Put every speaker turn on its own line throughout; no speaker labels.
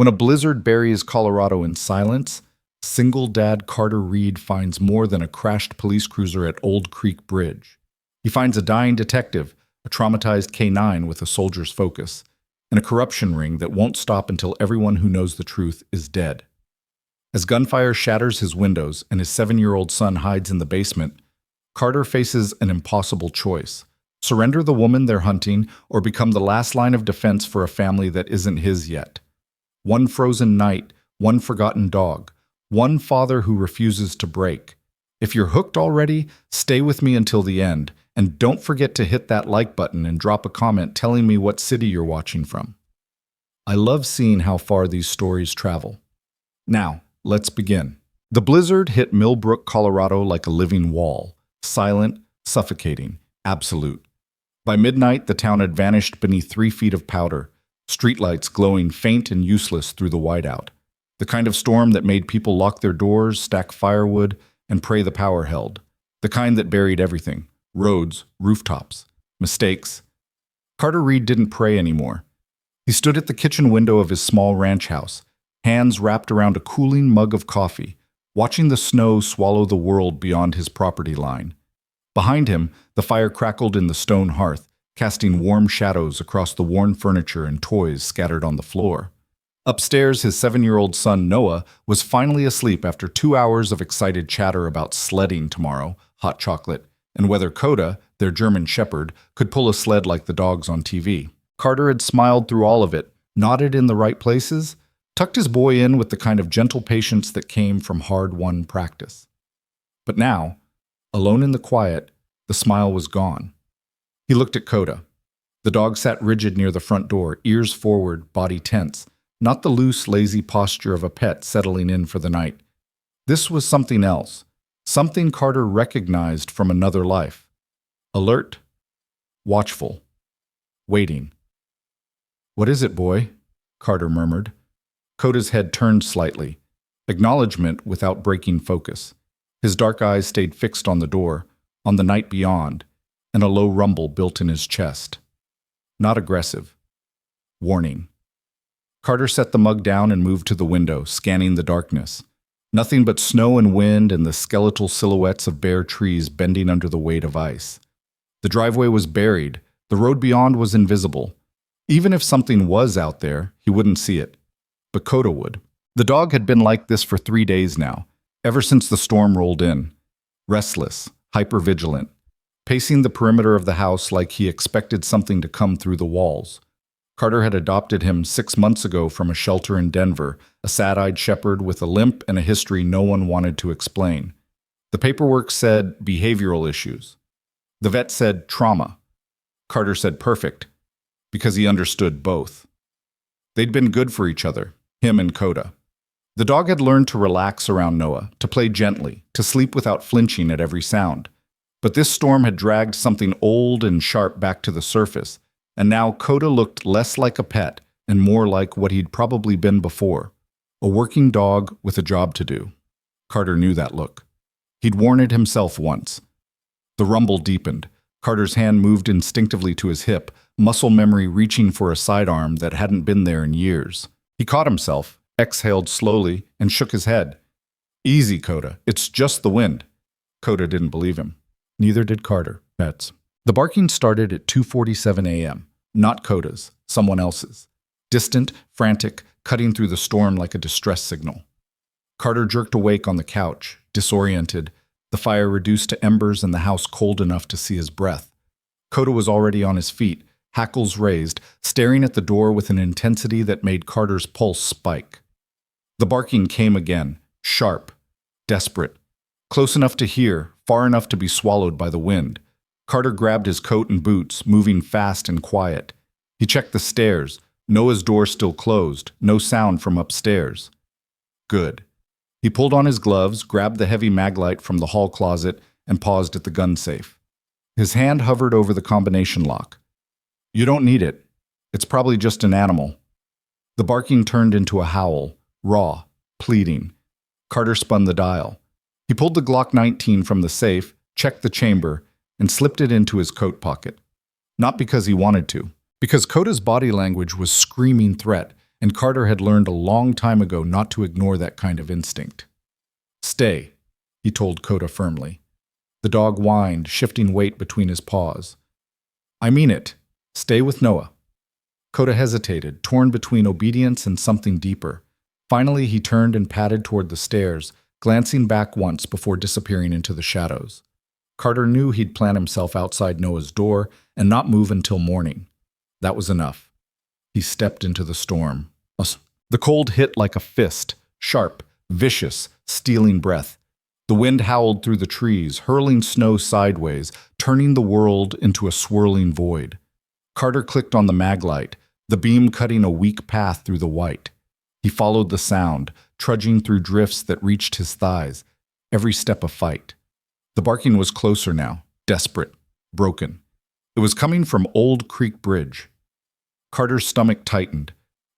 When a blizzard buries Colorado in silence, single dad Carter Reed finds more than a crashed police cruiser at Old Creek Bridge. He finds a dying detective, a traumatized K-9 with a soldier's focus, and a corruption ring that won't stop until everyone who knows the truth is dead. As gunfire shatters his windows and his 7-year-old son hides in the basement, Carter faces an impossible choice: surrender the woman they're hunting or become the last line of defense for a family that isn't his yet. One frozen night, one forgotten dog, one father who refuses to break. If you're hooked already, stay with me until the end, and don't forget to hit that like button and drop a comment telling me what city you're watching from. I love seeing how far these stories travel. Now, let's begin. The blizzard hit Millbrook, Colorado like a living wall, silent, suffocating, absolute. By midnight, the town had vanished beneath 3 feet of powder, streetlights glowing faint and useless through the whiteout. The kind of storm that made people lock their doors, stack firewood, and pray the power held. The kind that buried everything: roads, rooftops, mistakes. Carter Reed didn't pray anymore. He stood at the kitchen window of his small ranch house, hands wrapped around a cooling mug of coffee, watching the snow swallow the world beyond his property line. Behind him, the fire crackled in the stone hearth, casting warm shadows across the worn furniture and toys scattered on the floor. Upstairs, his 7-year-old son Noah was finally asleep after 2 hours of excited chatter about sledding tomorrow, hot chocolate, and whether Coda, their German shepherd, could pull a sled like the dogs on TV. Carter had smiled through all of it, nodded in the right places, tucked his boy in with the kind of gentle patience that came from hard-won practice. But now, alone in the quiet, the smile was gone. He looked at Coda. The dog sat rigid near the front door, ears forward, body tense, not the loose, lazy posture of a pet settling in for the night. This was something else, something Carter recognized from another life. Alert, watchful, waiting. "What is it, boy?" Carter murmured. Coda's head turned slightly, acknowledgement without breaking focus. His dark eyes stayed fixed on the door, on the night beyond, and a low rumble built in his chest. Not aggressive. Warning. Carter set the mug down and moved to the window, scanning the darkness. Nothing but snow and wind and the skeletal silhouettes of bare trees bending under the weight of ice. The driveway was buried. The road beyond was invisible. Even if something was out there, he wouldn't see it. But Coda would. The dog had been like this for 3 days now, ever since the storm rolled in. Restless, hypervigilant, pacing the perimeter of the house like he expected something to come through the walls. Carter had adopted him 6 months ago from a shelter in Denver, a sad-eyed shepherd with a limp and a history no one wanted to explain. The paperwork said behavioral issues. The vet said trauma. Carter said perfect, because he understood both. They'd been good for each other, him and Coda. The dog had learned to relax around Noah, to play gently, to sleep without flinching at every sound. But this storm had dragged something old and sharp back to the surface, and now Coda looked less like a pet and more like what he'd probably been before, a working dog with a job to do. Carter knew that look. He'd worn it himself once. The rumble deepened. Carter's hand moved instinctively to his hip, muscle memory reaching for a sidearm that hadn't been there in years. He caught himself, exhaled slowly, and shook his head. "Easy, Coda. It's just the wind." Coda didn't believe him. Neither did Carter. Pets. The barking started at 2:47 a.m., not Coda's, someone else's. Distant, frantic, cutting through the storm like a distress signal. Carter jerked awake on the couch, disoriented, the fire reduced to embers and the house cold enough to see his breath. Coda was already on his feet, hackles raised, staring at the door with an intensity that made Carter's pulse spike. The barking came again, sharp, desperate, close enough to hear, far enough to be swallowed by the wind. Carter grabbed his coat and boots, moving fast and quiet. He checked the stairs. Noah's door still closed, no sound from upstairs. Good. He pulled on his gloves, grabbed the heavy maglite from the hall closet, and paused at the gun safe. His hand hovered over the combination lock. "You don't need it. It's probably just an animal." The barking turned into a howl, raw, pleading. Carter spun the dial. He pulled the Glock 19 from the safe, checked the chamber, and slipped it into his coat pocket. Not because he wanted to, because Coda's body language was screaming threat, and Carter had learned a long time ago not to ignore that kind of instinct. "Stay," he told Coda firmly. The dog whined, shifting weight between his paws. "I mean it. Stay with Noah." Coda hesitated, torn between obedience and something deeper. Finally, he turned and padded toward the stairs, glancing back once before disappearing into the shadows. Carter knew he'd plan himself outside Noah's door and not move until morning. That was enough. He stepped into the storm. The cold hit like a fist, sharp, vicious, stealing breath. The wind howled through the trees, hurling snow sideways, turning the world into a swirling void. Carter clicked on the maglite, the beam cutting a weak path through the white. He followed the sound, trudging through drifts that reached his thighs, every step a fight. The barking was closer now, desperate, broken. It was coming from Old Creek Bridge. Carter's stomach tightened.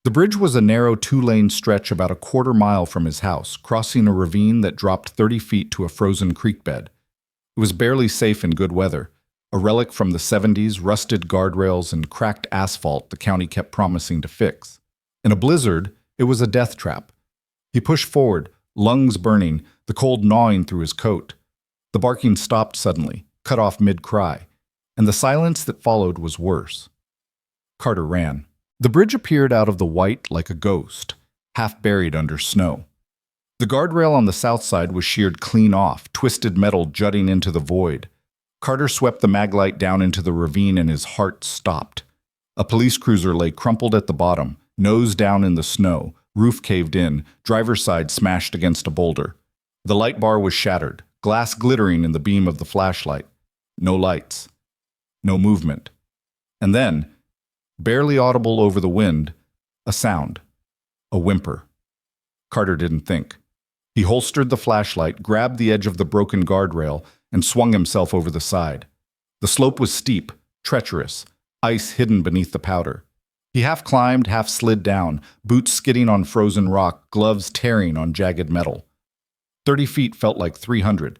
The bridge was a narrow 2-lane stretch about a quarter-mile from his house, crossing a ravine that dropped 30 feet to a frozen creek bed. It was barely safe in good weather, a relic from the 70s, rusted guardrails and cracked asphalt the county kept promising to fix. In a blizzard, it was a death trap. He pushed forward, lungs burning, the cold gnawing through his coat. The barking stopped suddenly, cut off mid-cry, and the silence that followed was worse. Carter ran. The bridge appeared out of the white like a ghost, half buried under snow. The guardrail on the south side was sheared clean off, twisted metal jutting into the void. Carter swept the maglite down into the ravine and his heart stopped. A police cruiser lay crumpled at the bottom, nose down in the snow, roof caved in, driver's side smashed against a boulder. The light bar was shattered, glass glittering in the beam of the flashlight. No lights. No movement. And then, barely audible over the wind, a sound. A whimper. Carter didn't think. He holstered the flashlight, grabbed the edge of the broken guardrail, and swung himself over the side. The slope was steep, treacherous, ice hidden beneath the powder. He half climbed, half slid down, boots skidding on frozen rock, gloves tearing on jagged metal. 30 feet felt like 300.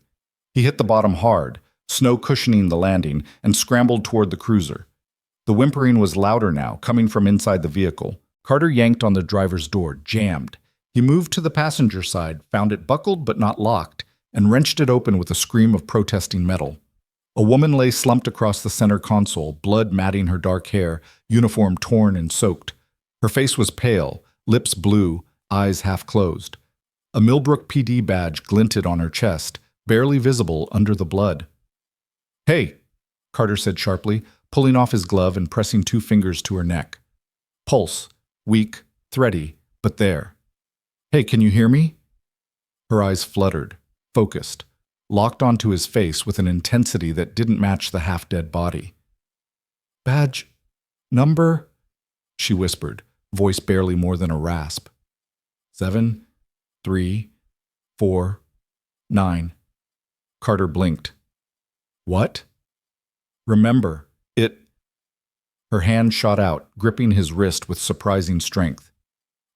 He hit the bottom hard, snow cushioning the landing, and scrambled toward the cruiser. The whimpering was louder now, coming from inside the vehicle. Carter yanked on the driver's door, jammed. He moved to the passenger side, found it buckled but not locked, and wrenched it open with a scream of protesting metal. A woman lay slumped across the center console, blood matting her dark hair, uniform torn and soaked. Her face was pale, lips blue, eyes half closed. A Millbrook PD badge glinted on her chest, barely visible under the blood. "Hey," Carter said sharply, pulling off his glove and pressing 2 fingers to her neck. Pulse, weak, thready, but there. "Hey, can you hear me?" Her eyes fluttered, focused, locked onto his face with an intensity that didn't match the half-dead body. "Badge number?" she whispered, voice barely more than a rasp. 7, 3, 4, 9. Carter blinked. "What?" "Remember, it..." Her hand shot out, gripping his wrist with surprising strength.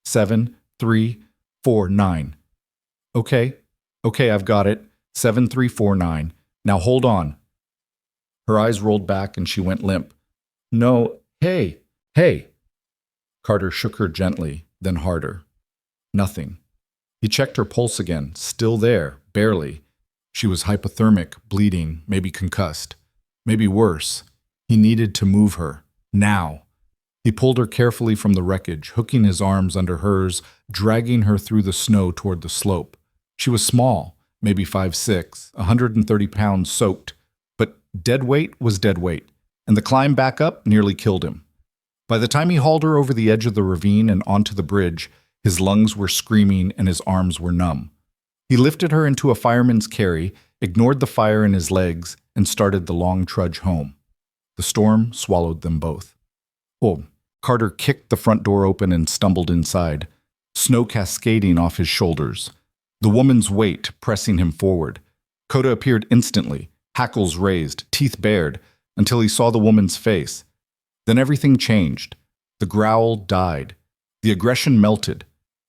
7, 3, 4, 9. Okay, I've got it. 7, 3, 4, 9. Now hold on." Her eyes rolled back and she went limp. "No, hey." Carter shook her gently, then harder. Nothing. He checked her pulse again, still there, barely. She was hypothermic, bleeding, maybe concussed. Maybe worse. He needed to move her. Now. He pulled her carefully from the wreckage, hooking his arms under hers, dragging her through the snow toward the slope. She was small, maybe 5'6", 130 pounds soaked, but dead weight was dead weight, and the climb back up nearly killed him. By the time he hauled her over the edge of the ravine and onto the bridge, his lungs were screaming and his arms were numb. He lifted her into a fireman's carry, ignored the fire in his legs, and started the long trudge home. The storm swallowed them both. Oh, Carter kicked the front door open and stumbled inside, snow cascading off his shoulders. The woman's weight pressing him forward. Coda appeared instantly, hackles raised, teeth bared, until he saw the woman's face. Then everything changed. The growl died. The aggression melted.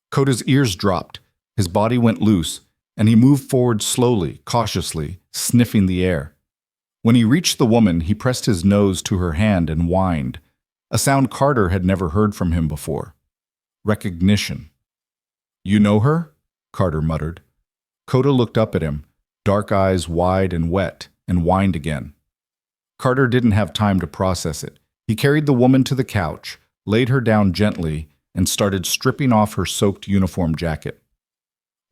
Coda's ears dropped. His body went loose, and he moved forward slowly, cautiously, sniffing the air. When he reached the woman, he pressed his nose to her hand and whined, a sound Carter had never heard from him before. recognition. You know her? Carter muttered. Coda looked up at him, dark eyes wide and wet, and whined again. Carter didn't have time to process it. He carried the woman to the couch, laid her down gently, and started stripping off her soaked uniform jacket.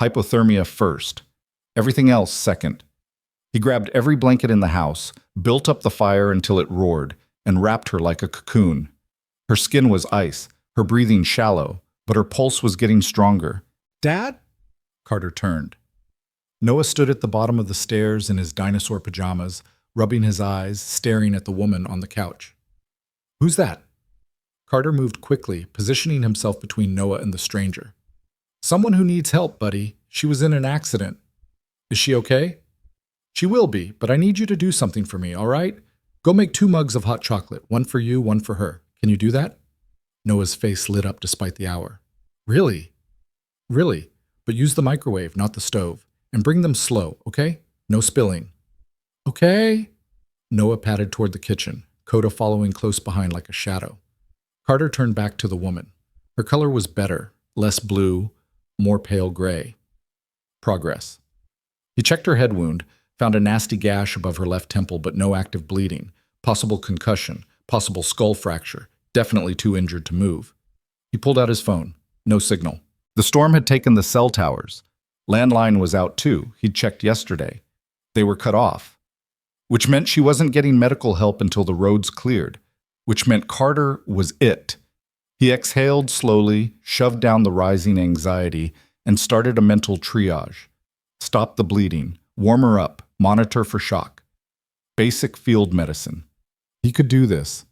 Hypothermia first. Everything else second. He grabbed every blanket in the house, built up the fire until it roared, and wrapped her like a cocoon. Her skin was ice, her breathing shallow, but her pulse was getting stronger. Dad? Carter turned. Noah stood at the bottom of the stairs in his dinosaur pajamas, rubbing his eyes, staring at the woman on the couch. Who's that? Carter moved quickly, positioning himself between Noah and the stranger. Someone who needs help, buddy. She was in an accident. Is she okay? She will be, but I need you to do something for me, all right? Go make 2 mugs of hot chocolate, one for you, one for her. Can you do that? Noah's face lit up despite the hour. Really? Really? But use the microwave, not the stove. And bring them slow, okay? No spilling. Okay? Noah padded toward the kitchen, Coda following close behind like a shadow. Carter turned back to the woman. Her color was better, less blue, more pale gray. Progress. He checked her head wound, found a nasty gash above her left temple but no active bleeding, possible concussion, possible skull fracture, definitely too injured to move. He pulled out his phone. No signal. The storm had taken the cell towers. Landline was out too. He'd checked yesterday. They were cut off. Which meant she wasn't getting medical help until the roads cleared. Which meant Carter was it. He exhaled slowly, shoved down the rising anxiety, and started a mental triage. Stop the bleeding. Warm her up. Monitor for shock. Basic field medicine. He could do this.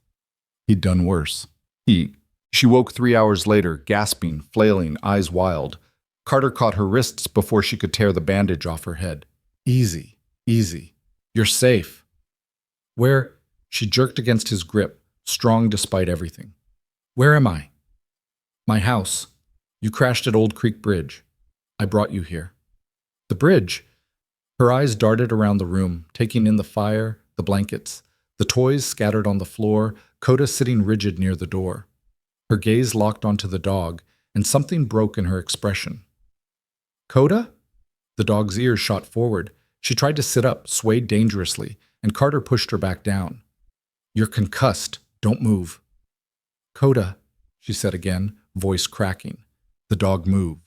He'd done worse. She woke 3 hours later, gasping, flailing, eyes wild. Carter caught her wrists before she could tear the bandage off her head. Easy, easy. You're safe. Where? She jerked against his grip, strong despite everything. Where am I? My house. You crashed at Old Creek Bridge. I brought you here. The bridge? Her eyes darted around the room, taking in the fire, the blankets, the toys scattered on the floor, Coda sitting rigid near the door. Her gaze locked onto the dog, and something broke in her expression. Coda? The dog's ears shot forward. She tried to sit up, swayed dangerously, and Carter pushed her back down. You're concussed. Don't move. Coda, she said again, voice cracking. The dog moved.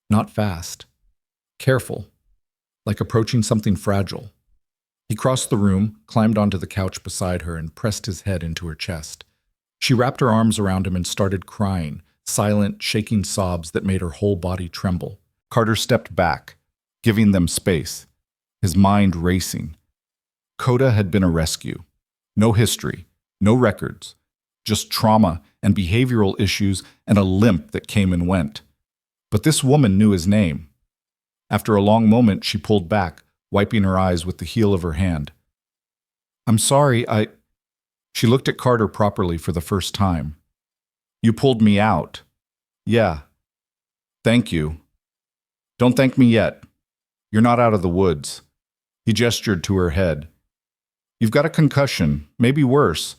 Not fast. Careful. Like approaching something fragile. He crossed the room, climbed onto the couch beside her, and pressed his head into her chest. She wrapped her arms around him and started crying, silent, shaking sobs that made her whole body tremble. Carter stepped back, giving them space, his mind racing. Coda had been a rescue. No history, no records, just trauma and behavioral issues and a limp that came and went. But this woman knew his name. After a long moment, she pulled back, wiping her eyes with the heel of her hand. I'm sorry, She looked at Carter properly for the first time. You pulled me out. Yeah. Thank you. Don't thank me yet. You're not out of the woods. He gestured to her head. You've got a concussion, maybe worse.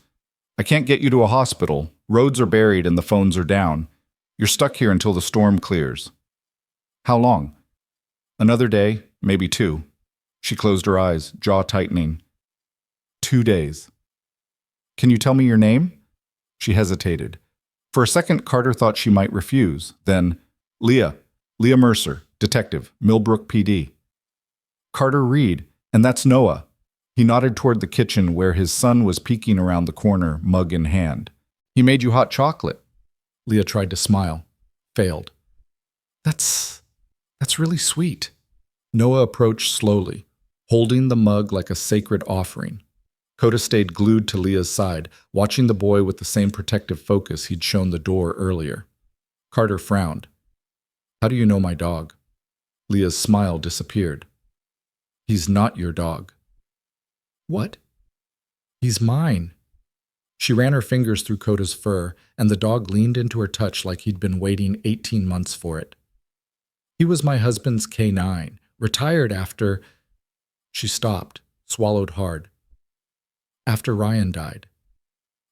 I can't get you to a hospital. Roads are buried and the phones are down. You're stuck here until the storm clears. How long? Another day, maybe 2. She closed her eyes, jaw tightening. 2 days. Can you tell me your name? She hesitated. For a second, Carter thought she might refuse. Then, Leah Mercer, detective, Millbrook PD. Carter Reed, and that's Noah. He nodded toward the kitchen where his son was peeking around the corner, mug in hand. He made you hot chocolate. Leah tried to smile. Failed. That's really sweet. Noah approached slowly, holding the mug like a sacred offering. Coda stayed glued to Leah's side, watching the boy with the same protective focus he'd shown the door earlier. Carter frowned. How do you know my dog? Leah's smile disappeared. He's not your dog. What? He's mine. She ran her fingers through Coda's fur, and the dog leaned into her touch like he'd been waiting 18 months for it. He was my husband's K9, retired after... She stopped, swallowed hard. After Ryan died.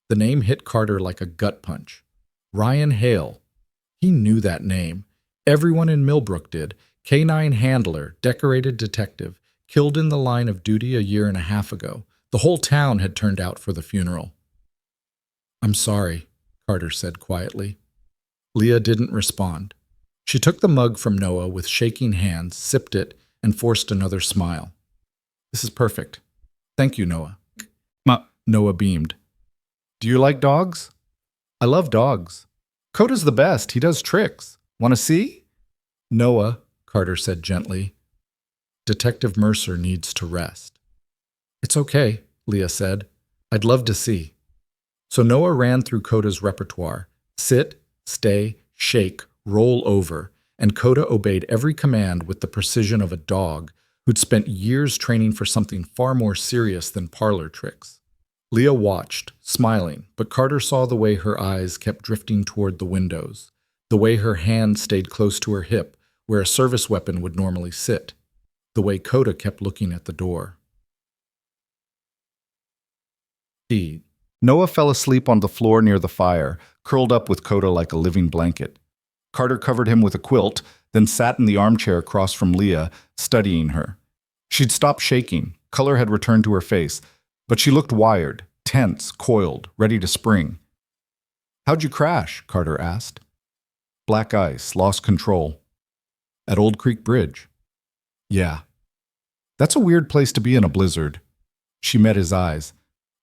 The name hit Carter like a gut punch. Ryan Hale. He knew that name. Everyone in Millbrook did. Canine handler, decorated detective, killed in the line of duty a year and a half ago. The whole town had turned out for the funeral. "I'm sorry," Carter said quietly. Leah didn't respond. She took the mug from Noah with shaking hands, sipped it, and forced another smile. "This is perfect. Thank you, Noah." Noah beamed. "Do you like dogs?" "I love dogs. Coda's the best. He does tricks. Want to see?" "Noah," Carter said gently, "Detective Mercer needs to rest." "It's okay," Leah said. "I'd love to see." So Noah ran through Coda's repertoire: sit, stay, shake, roll over, and Coda obeyed every command with the precision of a dog who'd spent years training for something far more serious than parlor tricks. Leah watched, smiling, but Carter saw the way her eyes kept drifting toward the windows, the way her hand stayed close to her hip, where a service weapon would normally sit, the way Coda kept looking at the door. Noah fell asleep on the floor near the fire, curled up with Coda like a living blanket. Carter covered him with a quilt, then sat in the armchair across from Leah, studying her. She'd stopped shaking, color had returned to her face, but she looked wired, tense, coiled, ready to spring. "How'd you crash?" Carter asked. "Black ice, lost control." "At Old Creek Bridge?" "Yeah." "That's a weird place to be in a blizzard." She met his eyes.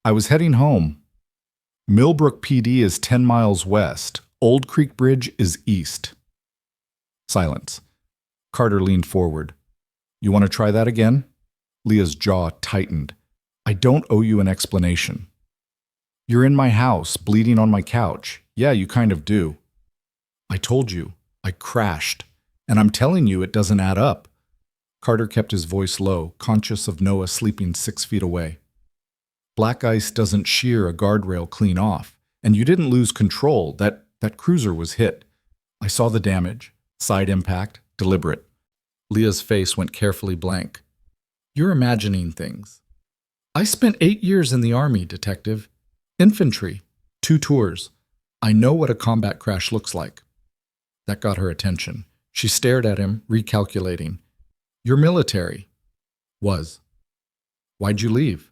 "I was heading home." "Millbrook PD is 10 miles west. Old Creek Bridge is east." Silence. Carter leaned forward. "You want to try that again?" Leah's jaw tightened. "I don't owe you an explanation." "You're in my house, bleeding on my couch. Yeah, you kind of do." "I told you. I crashed. And I'm telling you it doesn't add up." Carter kept his voice low, conscious of Noah sleeping 6 feet away. "Black ice doesn't shear a guardrail clean off. And you didn't lose control. That cruiser was hit. I saw the damage. Side impact. Deliberate." Leah's face went carefully blank. "You're imagining things." "I spent 8 years in the Army, Detective. Infantry. 2 tours. I know what a combat crash looks like." That got her attention. She stared at him, recalculating. "You're military." "Was." "Why'd you leave?"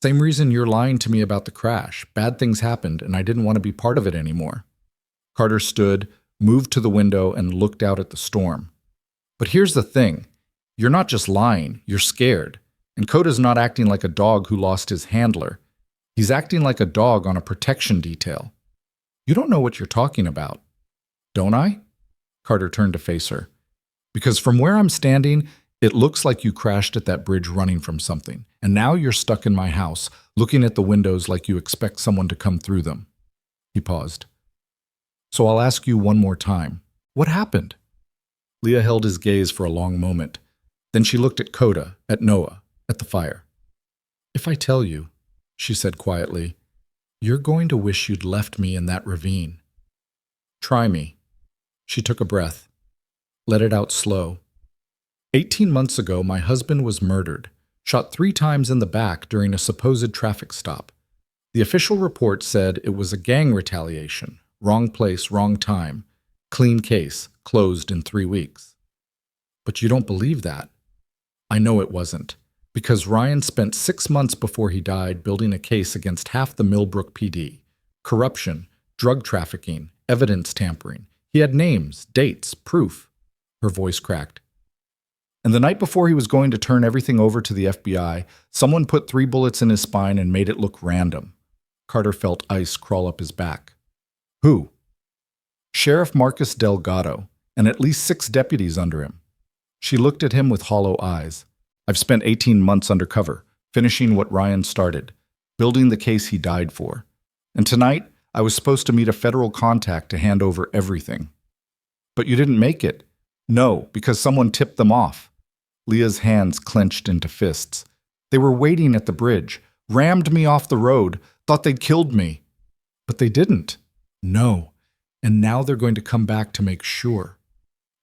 "Same reason you're lying to me about the crash. Bad things happened, and I didn't want to be part of it anymore." Carter stood, moved to the window, and looked out at the storm. "But here's the thing. You're not just lying, you're scared. And Coda's not acting like a dog who lost his handler. He's acting like a dog on a protection detail. You don't know what you're talking about." "Don't I?" Carter turned to face her. "Because from where I'm standing, it looks like you crashed at that bridge running from something, and now you're stuck in my house, looking at the windows like you expect someone to come through them." He paused. "So I'll ask you one more time. What happened?" Leah held his gaze for a long moment. Then she looked at Coda, at Noah, at the fire. "If I tell you," she said quietly, "you're going to wish you'd left me in that ravine. Try me." She took a breath. Let it out slow. 18 months ago, my husband was murdered, shot 3 times in the back during a supposed traffic stop. The official report said it was a gang retaliation, wrong place, wrong time, clean case, closed in 3 weeks. But you don't believe that. I know it wasn't, because Ryan spent 6 months before he died building a case against half the Millbrook PD. Corruption, drug trafficking, evidence tampering. He had names, dates, proof. Her voice cracked. And the night before he was going to turn everything over to the FBI, someone put 3 bullets in his spine and made it look random. Carter felt ice crawl up his back. Who? Sheriff Marcus Delgado, and at least 6 deputies under him. She looked at him with hollow eyes. I've spent 18 months undercover, finishing what Ryan started, building the case he died for. And tonight, I was supposed to meet a federal contact to hand over everything. But you didn't make it. No, because someone tipped them off. Leah's hands clenched into fists. They were waiting at the bridge, rammed me off the road, thought they'd killed me. But they didn't. No. And now they're going to come back to make sure.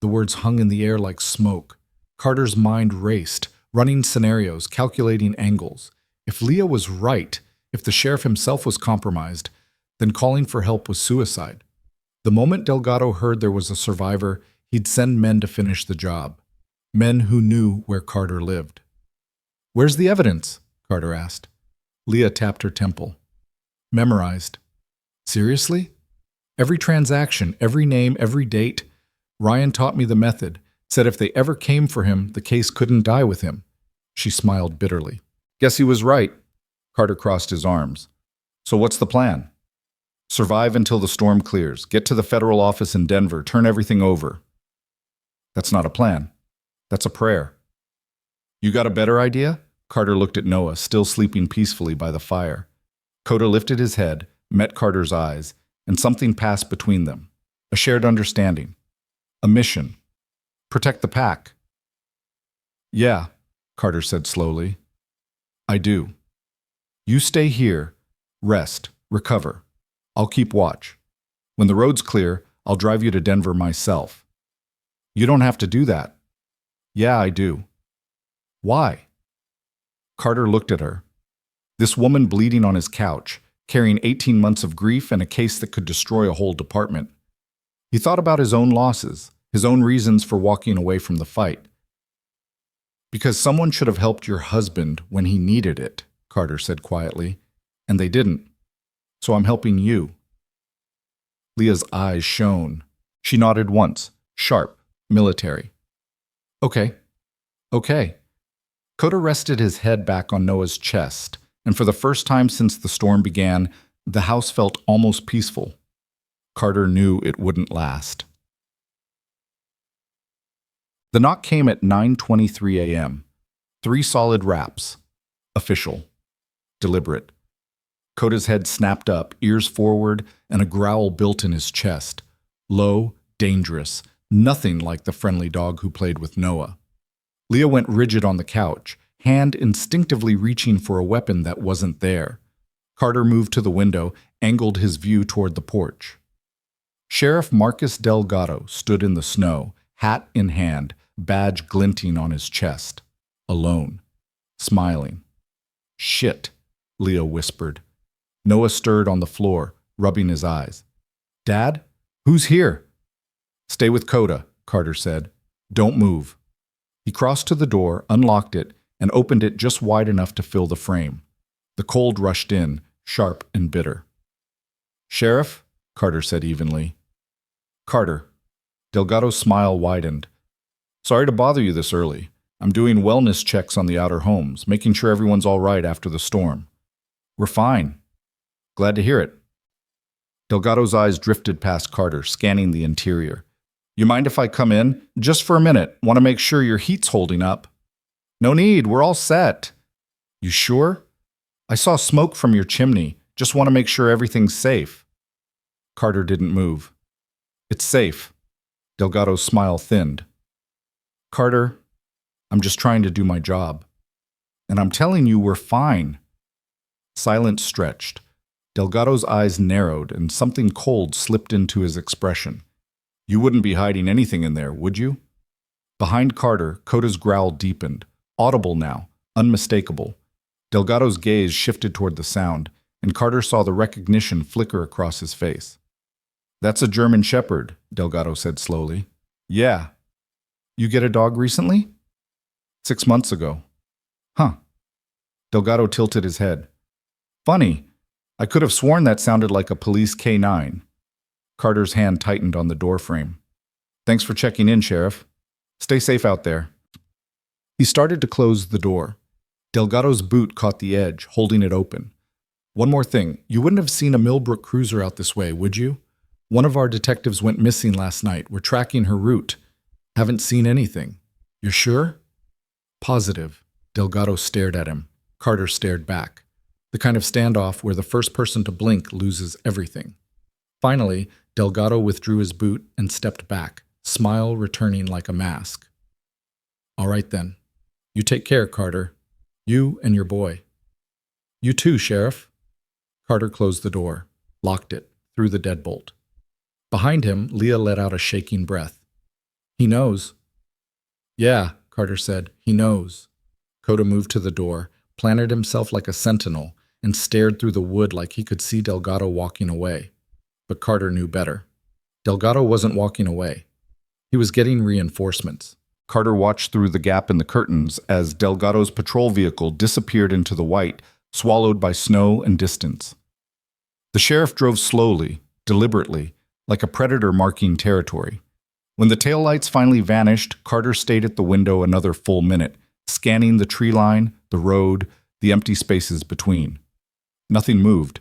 The words hung in the air like smoke. Carter's mind raced, running scenarios, calculating angles. If Leah was right, if the sheriff himself was compromised, then calling for help was suicide. The moment Delgado heard there was a survivor, he'd send men to finish the job. Men who knew where Carter lived. "Where's the evidence?" Carter asked. Leah tapped her temple. "Memorized." "Seriously?" "Every transaction, every name, every date. Ryan taught me the method, said if they ever came for him, the case couldn't die with him." She smiled bitterly. "Guess he was right." Carter crossed his arms. "So what's the plan?" "Survive until the storm clears. Get to the federal office in Denver. Turn everything over." "That's not a plan. That's a prayer." "You got a better idea?" Carter looked at Noah, still sleeping peacefully by the fire. Coda lifted his head, met Carter's eyes, and something passed between them. A shared understanding. A mission. Protect the pack. "Yeah," Carter said slowly. "I do. You stay here, rest, recover. I'll keep watch. When the road's clear, I'll drive you to Denver myself." "You don't have to do that." "Yeah, I do." "Why?" Carter looked at her. This woman bleeding on his couch, carrying 18 months of grief and a case that could destroy a whole department. He thought about his own losses, his own reasons for walking away from the fight. "Because someone should have helped your husband when he needed it," Carter said quietly, "and they didn't. So I'm helping you." Leah's eyes shone. She nodded once, sharp, military. "Okay. Okay." Coda rested his head back on Noah's chest, and for the first time since the storm began, the house felt almost peaceful. Carter knew it wouldn't last. The knock came at 9:23 a.m. 3 solid raps. Official. Deliberate. Coda's head snapped up, ears forward, and a growl built in his chest. Low, dangerous, nothing like the friendly dog who played with Noah. Leah went rigid on the couch, hand instinctively reaching for a weapon that wasn't there. Carter moved to the window, angled his view toward the porch. Sheriff Marcus Delgado stood in the snow, hat in hand, badge glinting on his chest. Alone. Smiling. "Shit," Leah whispered. Noah stirred on the floor, rubbing his eyes. "Dad? Who's here?" "Stay with Coda," Carter said. "Don't move." He crossed to the door, unlocked it, and opened it just wide enough to fill the frame. The cold rushed in, sharp and bitter. "Sheriff?" Carter said evenly. "Carter." Delgado's smile widened. "Sorry to bother you this early. I'm doing wellness checks on the outer homes, making sure everyone's all right after the storm." "We're fine." "Glad to hear it." Delgado's eyes drifted past Carter, scanning the interior. "You mind if I come in? Just for a minute. Want to make sure your heat's holding up." "No need. We're all set." "You sure? I saw smoke from your chimney. Just want to make sure everything's safe." Carter didn't move. "It's safe." Delgado's smile thinned. "Carter, I'm just trying to do my job. And I'm telling you we're fine." Silence stretched. Delgado's eyes narrowed and something cold slipped into his expression. "You wouldn't be hiding anything in there, would you?" Behind Carter, Coda's growl deepened, audible now, unmistakable. Delgado's gaze shifted toward the sound, and Carter saw the recognition flicker across his face. "That's a German Shepherd," Delgado said slowly. "Yeah." "You get a dog recently?" 6 months ago." "Huh." Delgado tilted his head. "Funny. I could have sworn that sounded like a police K9. Carter's hand tightened on the doorframe. "Thanks for checking in, Sheriff. Stay safe out there." He started to close the door. Delgado's boot caught the edge, holding it open. "One more thing. You wouldn't have seen a Millbrook cruiser out this way, would you? One of our detectives went missing last night. We're tracking her route. Haven't seen anything. You're sure?" "Positive." Delgado stared at him. Carter stared back. The kind of standoff where the first person to blink loses everything. Finally, Delgado withdrew his boot and stepped back, smile returning like a mask. "All right then. You take care, Carter. You and your boy." "You too, Sheriff." Carter closed the door, locked it, threw the deadbolt. Behind him, Leah let out a shaking breath. "He knows." "Yeah," Carter said, "he knows." Coda moved to the door, planted himself like a sentinel, and stared through the wood like he could see Delgado walking away. But Carter knew better. Delgado wasn't walking away. He was getting reinforcements. Carter watched through the gap in the curtains as Delgado's patrol vehicle disappeared into the white, swallowed by snow and distance. The sheriff drove slowly, deliberately, like a predator marking territory. When the taillights finally vanished, Carter stayed at the window another full minute, scanning the tree line, the road, the empty spaces between. Nothing moved.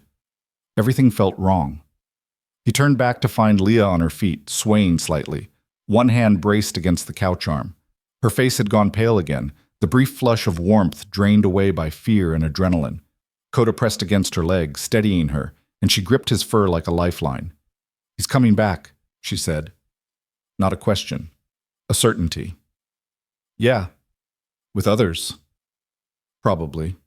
Everything felt wrong. He turned back to find Leah on her feet, swaying slightly, one hand braced against the couch arm. Her face had gone pale again, the brief flush of warmth drained away by fear and adrenaline. Coda pressed against her leg, steadying her, and she gripped his fur like a lifeline. "He's coming back," she said. Not a question. A certainty. "Yeah. With others." "Probably."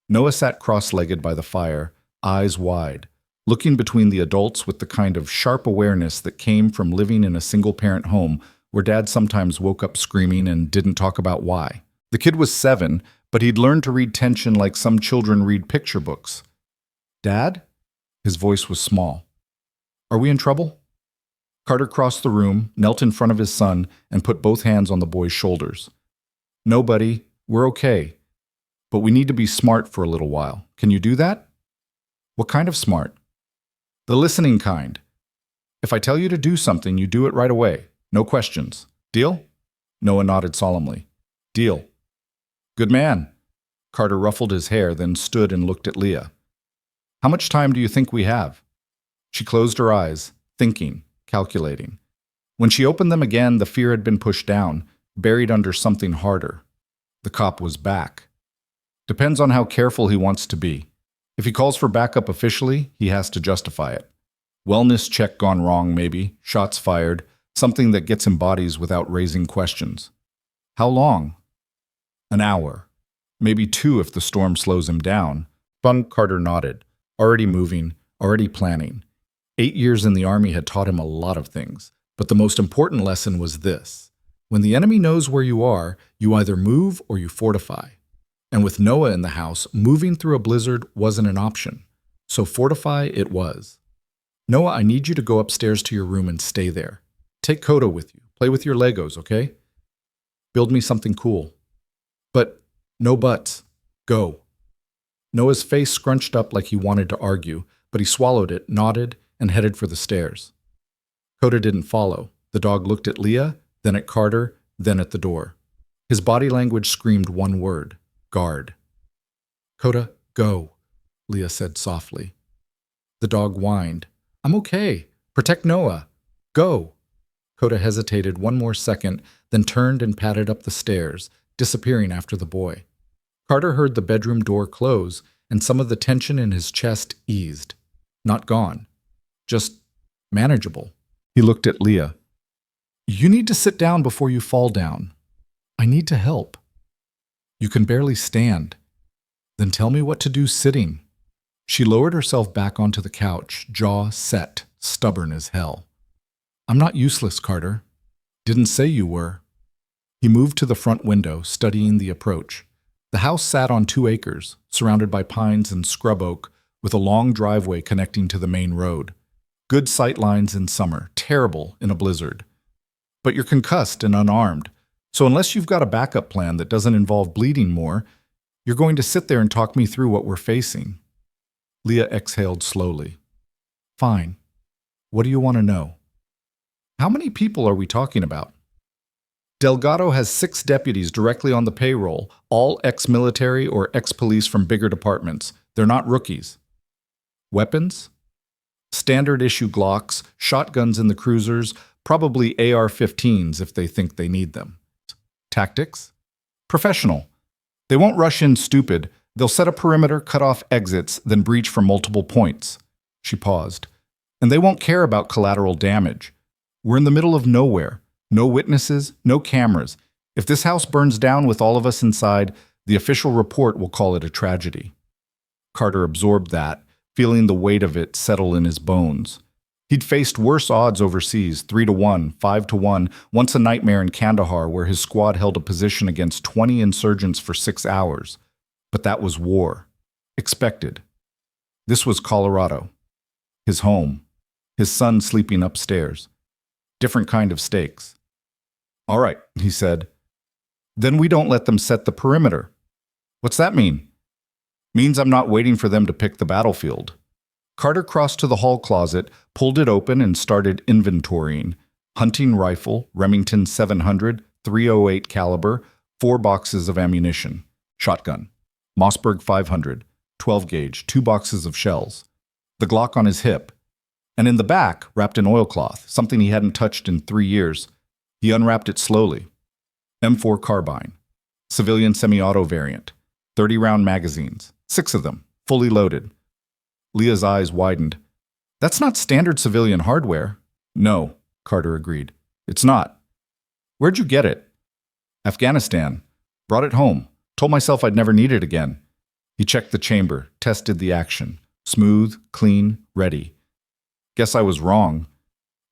Noah sat cross-legged by the fire, eyes wide, looking between the adults with the kind of sharp awareness that came from living in a single-parent home where Dad sometimes woke up screaming and didn't talk about why. The kid was 7, but he'd learned to read tension like some children read picture books. "Dad?" His voice was small. "Are we in trouble?" Carter crossed the room, knelt in front of his son, and put both hands on the boy's shoulders. "No, buddy, we're okay. But we need to be smart for a little while. Can you do that?" "What kind of smart?" "The listening kind. If I tell you to do something, you do it right away. No questions. Deal?" Noah nodded solemnly. "Deal." "Good man." Carter ruffled his hair, then stood and looked at Leah. "How much time do you think we have?" She closed her eyes, thinking, calculating. When she opened them again, the fear had been pushed down, buried under something harder. The cop was back. Depends on how careful he wants to be. If he calls for backup officially, he has to justify it. Wellness check gone wrong, maybe. Shots fired. Something that gets him bodies without raising questions. How long? An hour. Maybe 2 if the storm slows him down. Carter nodded. Already moving, already planning. 8 years in the army had taught him a lot of things, but the most important lesson was this. When the enemy knows where you are, you either move or you fortify. And with Noah in the house, moving through a blizzard wasn't an option. So fortify it was. "Noah, I need you to go upstairs to your room and stay there. Take Coda with you. Play with your Legos, okay? Build me something cool. But no buts. Go." Noah's face scrunched up like he wanted to argue, but he swallowed it, nodded, and headed for the stairs. Coda didn't follow. The dog looked at Leah, then at Carter, then at the door. His body language screamed one word: guard. "Coda, go," Leah said softly. The dog whined. "I'm okay. Protect Noah. Go." Coda hesitated one more second, then turned and padded up the stairs, disappearing after the boy. Carter heard the bedroom door close, and some of the tension in his chest eased. Not gone. Just manageable. He looked at Leah. "You need to sit down before you fall down. I need to help." "You can barely stand." "Then tell me what to do sitting." She lowered herself back onto the couch, jaw set, stubborn as hell. "I'm not useless, Carter. Didn't say you were." He moved to the front window, studying the approach. The house sat on 2 acres, surrounded by pines and scrub oak, with a long driveway connecting to the main road. Good sight lines in summer, terrible in a blizzard. But you're concussed and unarmed, so unless you've got a backup plan that doesn't involve bleeding more, you're going to sit there and talk me through what we're facing. Leah exhaled slowly. "Fine. What do you want to know?" "How many people are we talking about?" "Delgado has 6 deputies directly on the payroll, all ex-military or ex-police from bigger departments. They're not rookies." "Weapons?" "Standard issue Glocks, shotguns in the cruisers, probably AR-15s if they think they need them." "Tactics?" "Professional. They won't rush in stupid. They'll set a perimeter, cut off exits, then breach from multiple points." She paused. "And they won't care about collateral damage. We're in the middle of nowhere. No witnesses, no cameras. If this house burns down with all of us inside, the official report will call it a tragedy." Carter absorbed that, feeling the weight of it settle in his bones. He'd faced worse odds overseas, 3-1, 5-1, once a nightmare in Kandahar where his squad held a position against 20 insurgents for 6 hours. But that was war. Expected. This was Colorado. His home. his son sleeping upstairs. Different kind of stakes. All right, he said. Then we don't let them set the perimeter. What's that mean? Means I'm not waiting for them to pick the battlefield. Carter crossed to the hall closet, pulled it open, and started inventorying. Hunting rifle, Remington 700, .308 caliber, 4 boxes of ammunition. Shotgun. Mossberg 500, 12 gauge, 2 boxes of shells. The Glock on his hip. And in the back, wrapped in oilcloth, something he hadn't touched in 3 years. He unwrapped it slowly. M4 carbine. Civilian semi-auto variant. 30-round magazines. 6 of them, fully loaded. Leah's eyes widened. That's not standard civilian hardware. No, Carter agreed. It's not. Where'd you get it? Afghanistan. Brought it home. Told myself I'd never need it again. He checked the chamber, tested the action. Smooth, clean, ready. Guess I was wrong.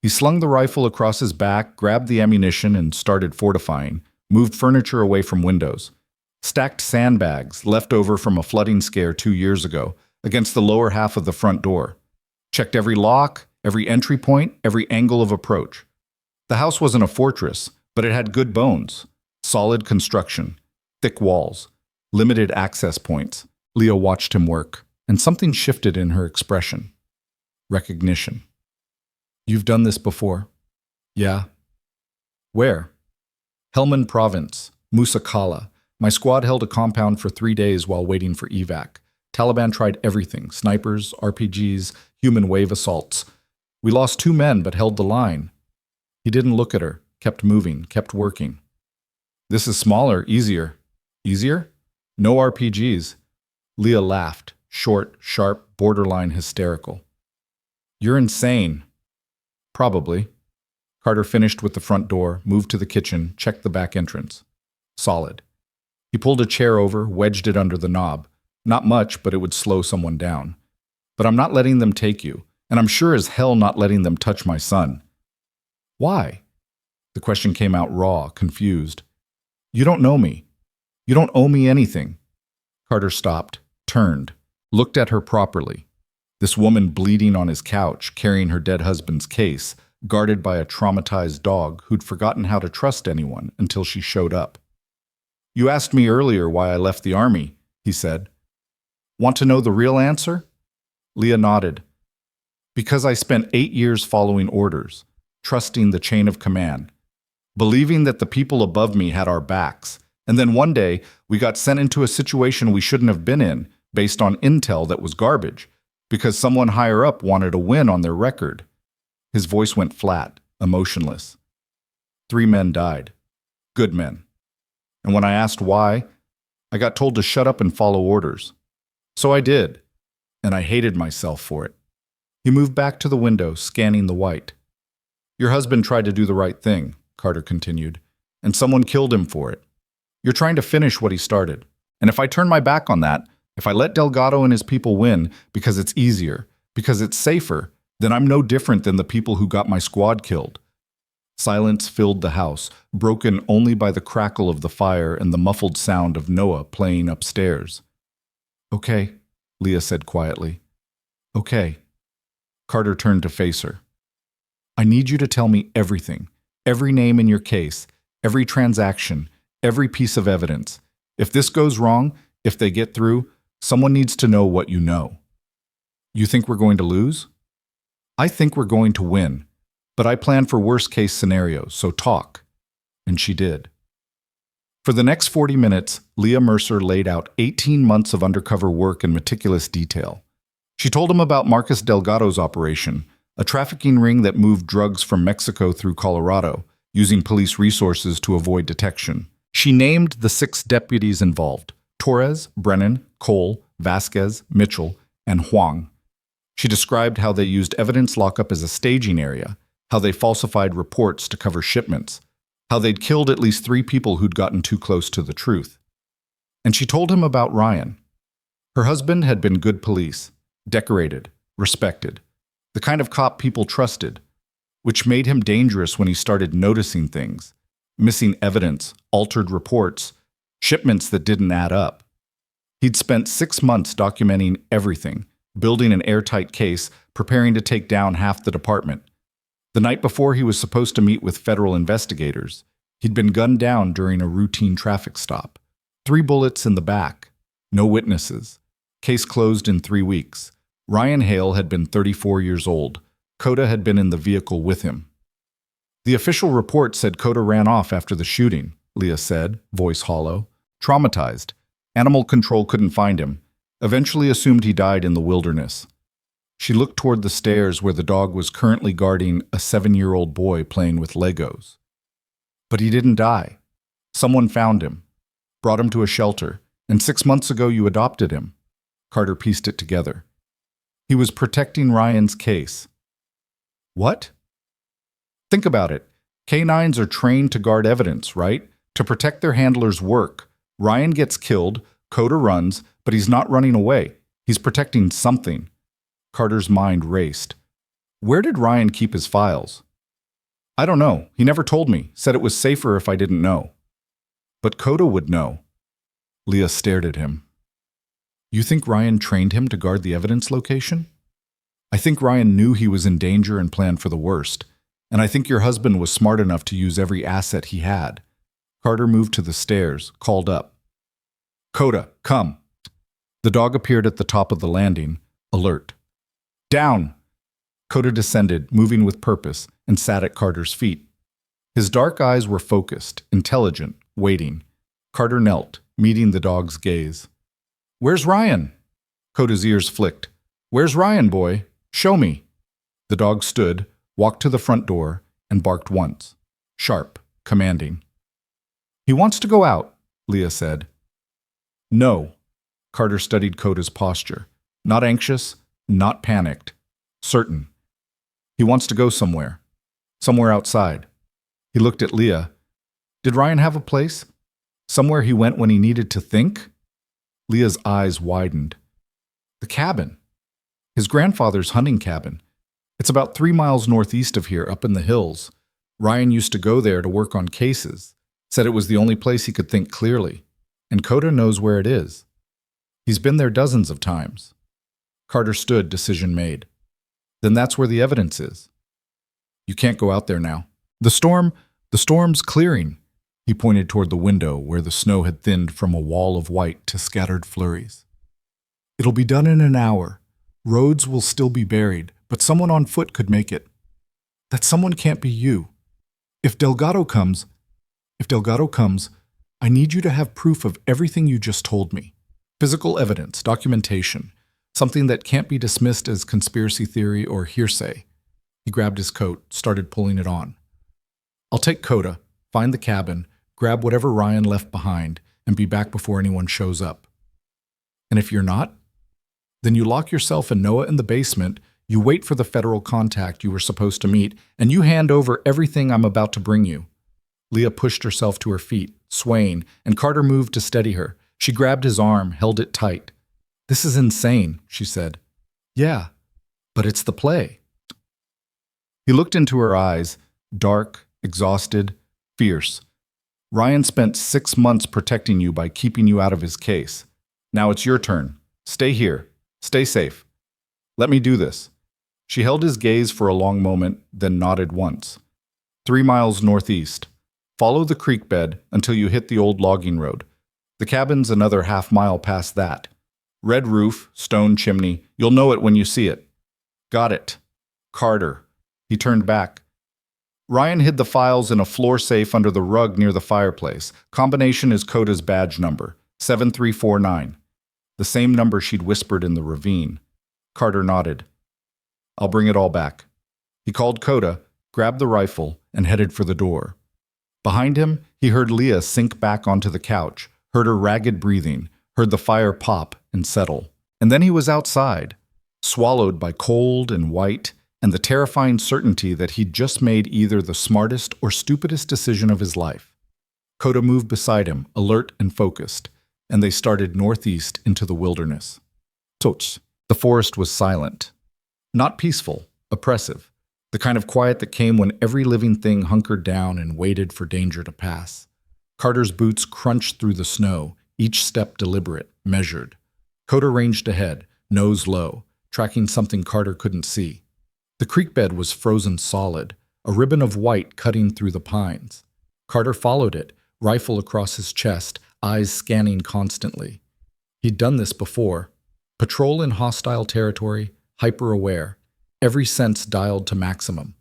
He slung the rifle across his back, grabbed the ammunition, and started fortifying. Moved furniture away from windows. Stacked sandbags, left over from a flooding scare 2 years ago, against the lower half of the front door. Checked every lock, every entry point, every angle of approach. The house wasn't a fortress, but it had good bones. Solid construction. Thick walls. Limited access points. Leah watched him work, and something shifted in her expression. Recognition. You've done this before. Yeah. Where? Helmand Province, Musa Qala. My squad held a compound for 3 days while waiting for evac. Taliban tried everything, snipers, RPGs, human wave assaults. We lost 2 men but held the line. He didn't look at her, kept moving, kept working. This is smaller, easier. Easier? No RPGs. Leah laughed, short, sharp, borderline hysterical. You're insane. Probably. Carter finished with the front door, moved to the kitchen, checked the back entrance. Solid. He pulled a chair over, wedged it under the knob. Not much, but it would slow someone down. But I'm not letting them take you, and I'm sure as hell not letting them touch my son. Why? The question came out raw, confused. You don't know me. You don't owe me anything. Carter stopped, turned, looked at her properly. This woman bleeding on his couch, carrying her dead husband's case, guarded by a traumatized dog who'd forgotten how to trust anyone until she showed up. You asked me earlier why I left the army, he said. Want to know the real answer? Leah nodded. Because I spent 8 years following orders, trusting the chain of command, believing that the people above me had our backs, and then one day we got sent into a situation we shouldn't have been in based on intel that was garbage, because someone higher up wanted a win on their record. His voice went flat, emotionless. 3 men died. Good men. And when I asked why, I got told to shut up and follow orders. So I did, and I hated myself for it. He moved back to the window, scanning the white. Your husband tried to do the right thing, Carter continued, and someone killed him for it. You're trying to finish what he started. And if I turn my back on that, if I let Delgado and his people win because it's easier, because it's safer, then I'm no different than the people who got my squad killed. Silence filled the house, broken only by the crackle of the fire and the muffled sound of Noah playing upstairs. Okay, Leah said quietly. Okay. Carter turned to face her. I need you to tell me everything, every name in your case, every transaction, every piece of evidence. If this goes wrong, if they get through, someone needs to know what you know. You think we're going to lose? I think we're going to win, but I plan for worst-case scenarios, so talk. And she did. For the next 40 minutes, Leah Mercer laid out 18 months of undercover work in meticulous detail. She told him about Marcus Delgado's operation, a trafficking ring that moved drugs from Mexico through Colorado, using police resources to avoid detection. She named the 6 deputies involved: Torres, Brennan, Cole, Vasquez, Mitchell, and Huang. She described how they used evidence lockup as a staging area, how they falsified reports to cover shipments, how they'd killed at least 3 people who'd gotten too close to the truth. And she told him about Ryan. Her husband had been good police, decorated, respected, the kind of cop people trusted, which made him dangerous when he started noticing things, missing evidence, altered reports, shipments that didn't add up. He'd spent 6 months documenting everything, building an airtight case, preparing to take down half the department. The night before he was supposed to meet with federal investigators, he'd been gunned down during a routine traffic stop. 3 bullets in the back. No witnesses. Case closed in 3 weeks. Ryan Hale had been 34 years old. Coda had been in the vehicle with him. The official report said Coda ran off after the shooting, Leah said, voice hollow. Traumatized. Animal control couldn't find him. Eventually assumed he died in the wilderness. She looked toward the stairs where the dog was currently guarding a 7-year-old boy playing with Legos. But he didn't die. Someone found him, brought him to a shelter, and 6 months ago you adopted him. Carter pieced it together. He was protecting Ryan's case. What? Think about it. Canines are trained to guard evidence, right? To protect their handler's work. Ryan gets killed, Coda runs, but he's not running away. He's protecting something. Carter's mind raced. Where did Ryan keep his files? I don't know. He never told me. Said it was safer if I didn't know. But Coda would know. Leah stared at him. You think Ryan trained him to guard the evidence location? I think Ryan knew he was in danger and planned for the worst. And I think your husband was smart enough to use every asset he had. Carter moved to the stairs, called up. Coda, come. The dog appeared at the top of the landing, alert. Down! Coda descended, moving with purpose, and sat at Carter's feet. His dark eyes were focused, intelligent, waiting. Carter knelt, meeting the dog's gaze. Where's Ryan? Coda's ears flicked. Where's Ryan, boy? Show me. The dog stood, walked to the front door, and barked once. Sharp, commanding. He wants to go out, Leah said. No. Carter studied Coda's posture. Not anxious, not panicked. Certain. He wants to go somewhere. Somewhere outside. He looked at Leah. Did Ryan have a place? Somewhere he went when he needed to think? Leah's eyes widened. The cabin. His grandfather's hunting cabin. It's about 3 miles northeast of here, up in the hills. Ryan used to go there to work on cases. Said it was the only place he could think clearly. And Coda knows where it is. He's been there dozens of times. Carter stood, decision made. Then that's where the evidence is. You can't go out there now. The storm's clearing. He pointed toward the window where the snow had thinned from a wall of white to scattered flurries. It'll be done in an hour. Roads will still be buried, but someone on foot could make it. That someone can't be you. If Delgado comes, I need you to have proof of everything you just told me. Physical evidence, documentation, something that can't be dismissed as conspiracy theory or hearsay. He grabbed his coat, started pulling it on. I'll take Coda, find the cabin, grab whatever Ryan left behind, and be back before anyone shows up. And if you're not, then you lock yourself and Noah in the basement, you wait for the federal contact you were supposed to meet, and you hand over everything I'm about to bring you. Leah pushed herself to her feet, swaying, and Carter moved to steady her. She grabbed his arm, held it tight. This is insane, she said. Yeah, but it's the play. He looked into her eyes, dark, exhausted, fierce. Ryan spent 6 months protecting you by keeping you out of his case. Now it's your turn. Stay here. Stay safe. Let me do this. She held his gaze for a long moment, then nodded once. 3 miles northeast. Follow the creek bed until you hit the old logging road. The cabin's another half-mile past that. Red roof, stone chimney. You'll know it when you see it. Got it. Carter. He turned back. Ryan hid the files in a floor safe under the rug near the fireplace. Combination is Coda's badge number, 7349. The same number she'd whispered in the ravine. Carter nodded. I'll bring it all back. He called Coda, grabbed the rifle, and headed for the door. Behind him, he heard Leah sink back onto the couch, heard her ragged breathing, heard the fire pop and settle. And then he was outside, swallowed by cold and white, and the terrifying certainty that he'd just made either the smartest or stupidest decision of his life. Coda moved beside him, alert and focused, and they started northeast into the wilderness. Tots. The forest was silent. Not peaceful, oppressive, the kind of quiet that came when every living thing hunkered down and waited for danger to pass. Carter's boots crunched through the snow, each step deliberate, measured. Coda ranged ahead, nose low, tracking something Carter couldn't see. The creek bed was frozen solid, a ribbon of white cutting through the pines. Carter followed it, rifle across his chest, eyes scanning constantly. He'd done this before. Patrol in hostile territory, hyper-aware, every sense dialed to maximum.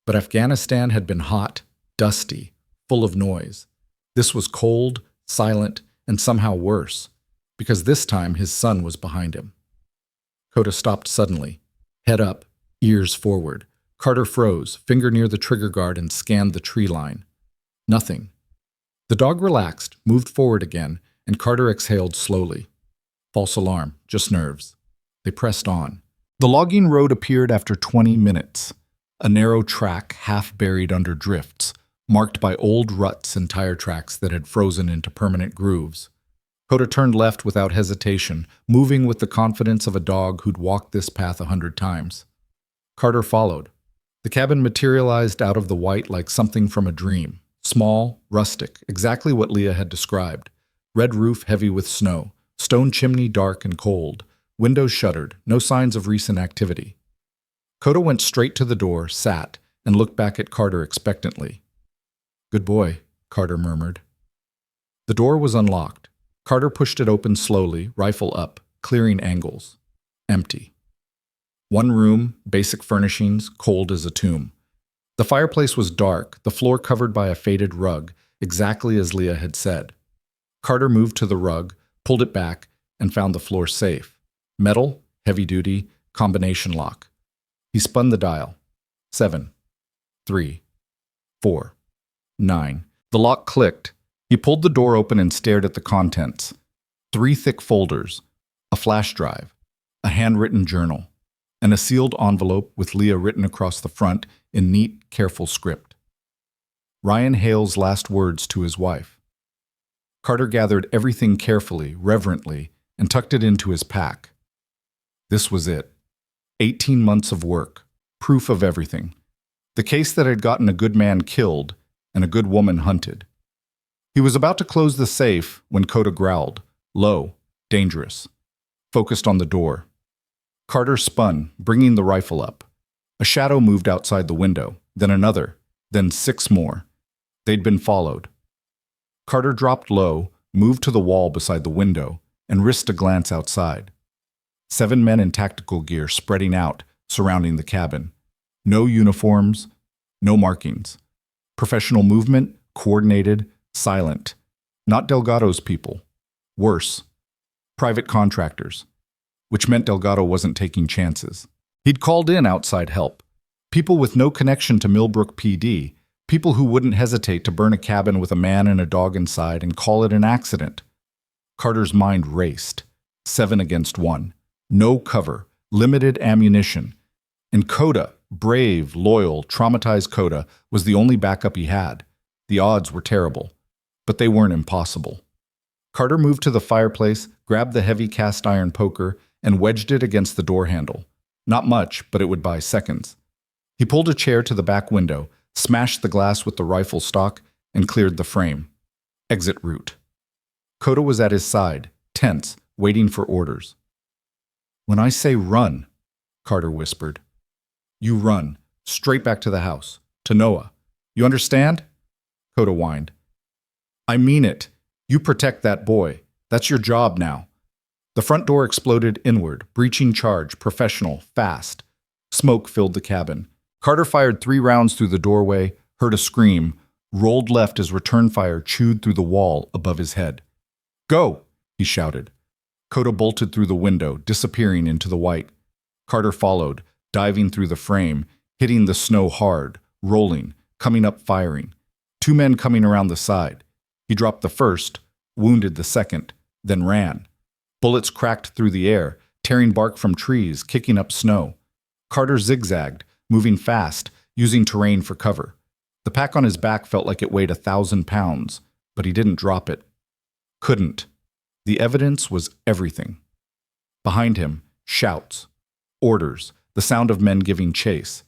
But Afghanistan had been hot, dusty, full of noise. This was cold, silent, and somehow worse, because this time his son was behind him. Kota stopped suddenly, head up, ears forward. Carter froze, finger near the trigger guard, and scanned the tree line. Nothing. The dog relaxed, moved forward again, and Carter exhaled slowly. False alarm, just nerves. They pressed on. The logging road appeared after 20 minutes. A narrow track half buried under drifts, marked by old ruts and tire tracks that had frozen into permanent grooves. Kota turned left without hesitation, moving with the confidence of a dog who'd walked this path 100 times. Carter followed. The cabin materialized out of the white like something from a dream. Small, rustic, exactly what Leah had described. Red roof heavy with snow, stone chimney dark and cold, windows shuttered, no signs of recent activity. Kota went straight to the door, sat, and looked back at Carter expectantly. "Good boy," Carter murmured. The door was unlocked. Carter pushed it open slowly, rifle up, clearing angles. Empty. One room, basic furnishings, cold as a tomb. The fireplace was dark, the floor covered by a faded rug, exactly as Leah had said. Carter moved to the rug, pulled it back, and found the floor safe. Metal, heavy-duty, combination lock. He spun the dial. 7, 3, 4, 9. The lock clicked. He pulled the door open and stared at the contents. 3 thick folders, a flash drive, a handwritten journal, and a sealed envelope with Leah written across the front in neat, careful script. Ryan Hale's last words to his wife. Carter gathered everything carefully, reverently, and tucked it into his pack. This was it. 18 months of work, proof of everything. The case that had gotten a good man killed and a good woman hunted. He was about to close the safe when Kota growled, low, dangerous, focused on the door. Carter spun, bringing the rifle up. A shadow moved outside the window, then another, then 6 more. They'd been followed. Carter dropped low, moved to the wall beside the window, and risked a glance outside. 7 men in tactical gear spreading out, surrounding the cabin. No uniforms, no markings. Professional movement, coordinated, silent. Not Delgado's people. Worse. Private contractors. Which meant Delgado wasn't taking chances. He'd called in outside help. People with no connection to Millbrook PD. People who wouldn't hesitate to burn a cabin with a man and a dog inside and call it an accident. Carter's mind raced. 7 against 1. No cover. Limited ammunition. And Kota, brave, loyal, traumatized Kota, was the only backup he had. The odds were terrible. But they weren't impossible. Carter moved to the fireplace, grabbed the heavy cast iron poker, and wedged it against the door handle. Not much, but it would buy seconds. He pulled a chair to the back window, smashed the glass with the rifle stock, and cleared the frame. Exit route. Kota was at his side, tense, waiting for orders. "When I say run," Carter whispered, "you run, straight back to the house, to Noah. You understand?" Kota whined. "I mean it. You protect that boy. That's your job now." The front door exploded inward, breaching charge, professional, fast. Smoke filled the cabin. Carter fired 3 rounds through the doorway, heard a scream, rolled left as return fire chewed through the wall above his head. "Go!" he shouted. Kota bolted through the window, disappearing into the white. Carter followed, diving through the frame, hitting the snow hard, rolling, coming up firing. 2 men coming around the side. He dropped the first, wounded the second, then ran. Bullets cracked through the air, tearing bark from trees, kicking up snow. Carter zigzagged, moving fast, using terrain for cover. The pack on his back felt like it weighed 1,000 pounds, but he didn't drop it. Couldn't. The evidence was everything. Behind him, shouts, orders, the sound of men giving chase.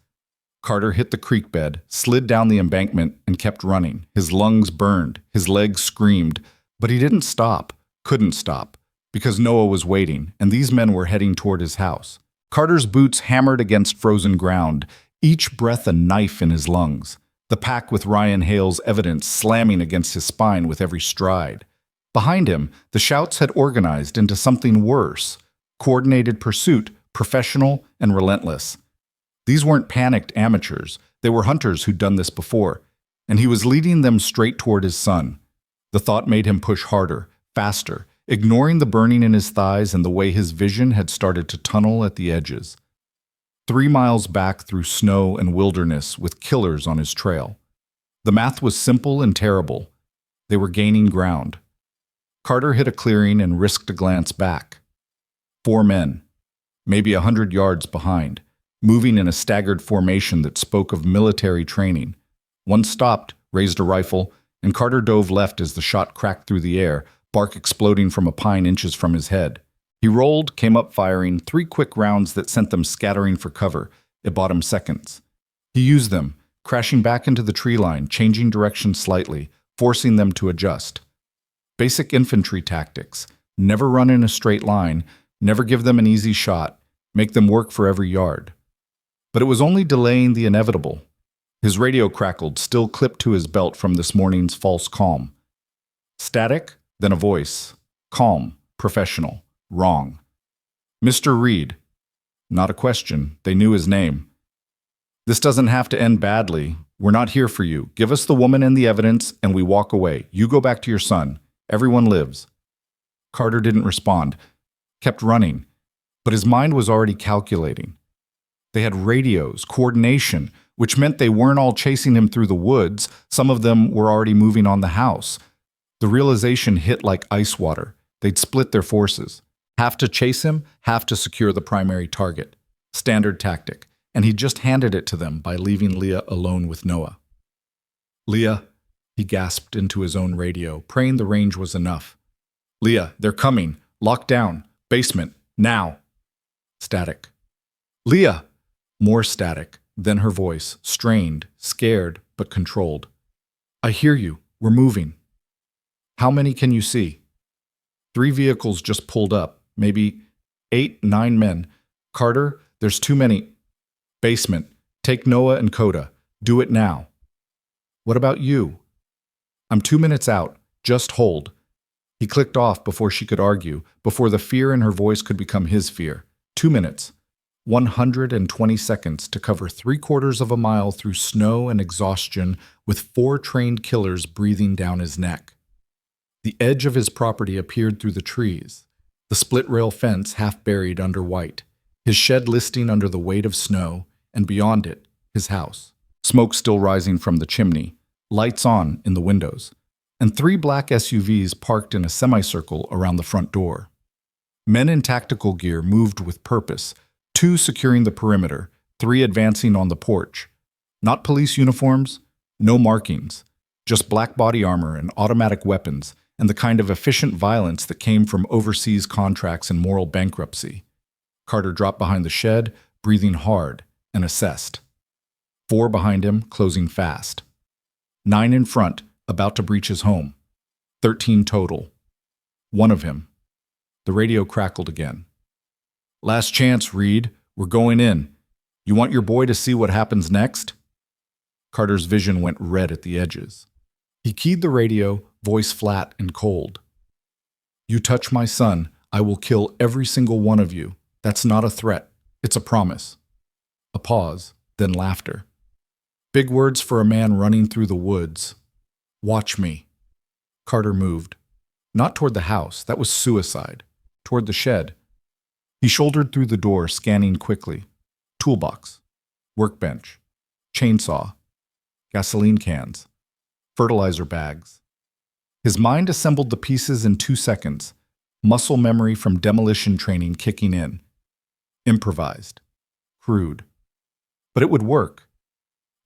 Carter hit the creek bed, slid down the embankment, and kept running. His lungs burned, his legs screamed, but he didn't stop, couldn't stop, because Noah was waiting, and these men were heading toward his house. Carter's boots hammered against frozen ground, each breath a knife in his lungs, the pack with Ryan Hale's evidence slamming against his spine with every stride. Behind him, the shouts had organized into something worse: coordinated pursuit, professional and relentless. These weren't panicked amateurs, they were hunters who'd done this before, and he was leading them straight toward his son. The thought made him push harder, faster, ignoring the burning in his thighs and the way his vision had started to tunnel at the edges. 3 miles back through snow and wilderness with killers on his trail. The math was simple and terrible. They were gaining ground. Carter hit a clearing and risked a glance back. 4 men, maybe 100 yards behind, moving in a staggered formation that spoke of military training. One stopped, raised a rifle, and Carter dove left as the shot cracked through the air, bark exploding from a pine inches from his head. He rolled, came up firing, 3 quick rounds that sent them scattering for cover. It bought him seconds. He used them, crashing back into the tree line, changing direction slightly, forcing them to adjust. Basic infantry tactics: never run in a straight line, never give them an easy shot, make them work for every yard. But it was only delaying the inevitable. His radio crackled, still clipped to his belt from this morning's false calm. Static, then a voice. Calm, professional, wrong. Mr. Reed. Not a question, they knew his name. This doesn't have to end badly. We're not here for you. Give us the woman and the evidence, and we walk away. You go back to your son. Everyone lives. Carter didn't respond, kept running, but his mind was already calculating. They had radios, coordination, which meant they weren't all chasing him through the woods. Some of them were already moving on the house. The realization hit like ice water. They'd split their forces. Half to chase him, half to secure the primary target. Standard tactic. And he just handed it to them by leaving Leah alone with Noah. Leah, he gasped into his own radio, praying the range was enough. Leah, they're coming. Lock down. Basement. Now. Static. Leah! More static. Then her voice, strained, scared, but controlled. I hear you. We're moving. How many can you see? 3 vehicles just pulled up. Maybe 8, 9 men. Carter, there's too many. Basement. Take Noah and Coda. Do it now. What about you? I'm 2 minutes out. Just hold. He clicked off before she could argue, before the fear in her voice could become his fear. 2 minutes. 120 seconds to cover 3/4 of a mile through snow and exhaustion with 4 trained killers breathing down his neck. The edge of his property appeared through the trees, the split-rail fence half buried under white, his shed listing under the weight of snow, and beyond it, his house. Smoke still rising from the chimney, lights on in the windows, and 3 black SUVs parked in a semicircle around the front door. Men in tactical gear moved with purpose, 2 securing the perimeter, 3 advancing on the porch. Not police uniforms, no markings, just black body armor and automatic weapons, and the kind of efficient violence that came from overseas contracts and moral bankruptcy. Carter dropped behind the shed, breathing hard, and assessed. 4 behind him, closing fast. 9 in front, about to breach his home. 13 total. 1 of him. The radio crackled again. Last chance, Reed. We're going in. You want your boy to see what happens next? Carter's vision went red at the edges. He keyed the radio, voice flat and cold. You touch my son, I will kill every single one of you. That's not a threat. It's a promise. A pause, then laughter. Big words for a man running through the woods. Watch me. Carter moved. Not toward the house, that was suicide. Toward the shed. He shouldered through the door, scanning quickly. Toolbox. Workbench. Chainsaw. Gasoline cans. Fertilizer bags. His mind assembled the pieces in 2 seconds, muscle memory from demolition training kicking in. Improvised. Crude. But it would work.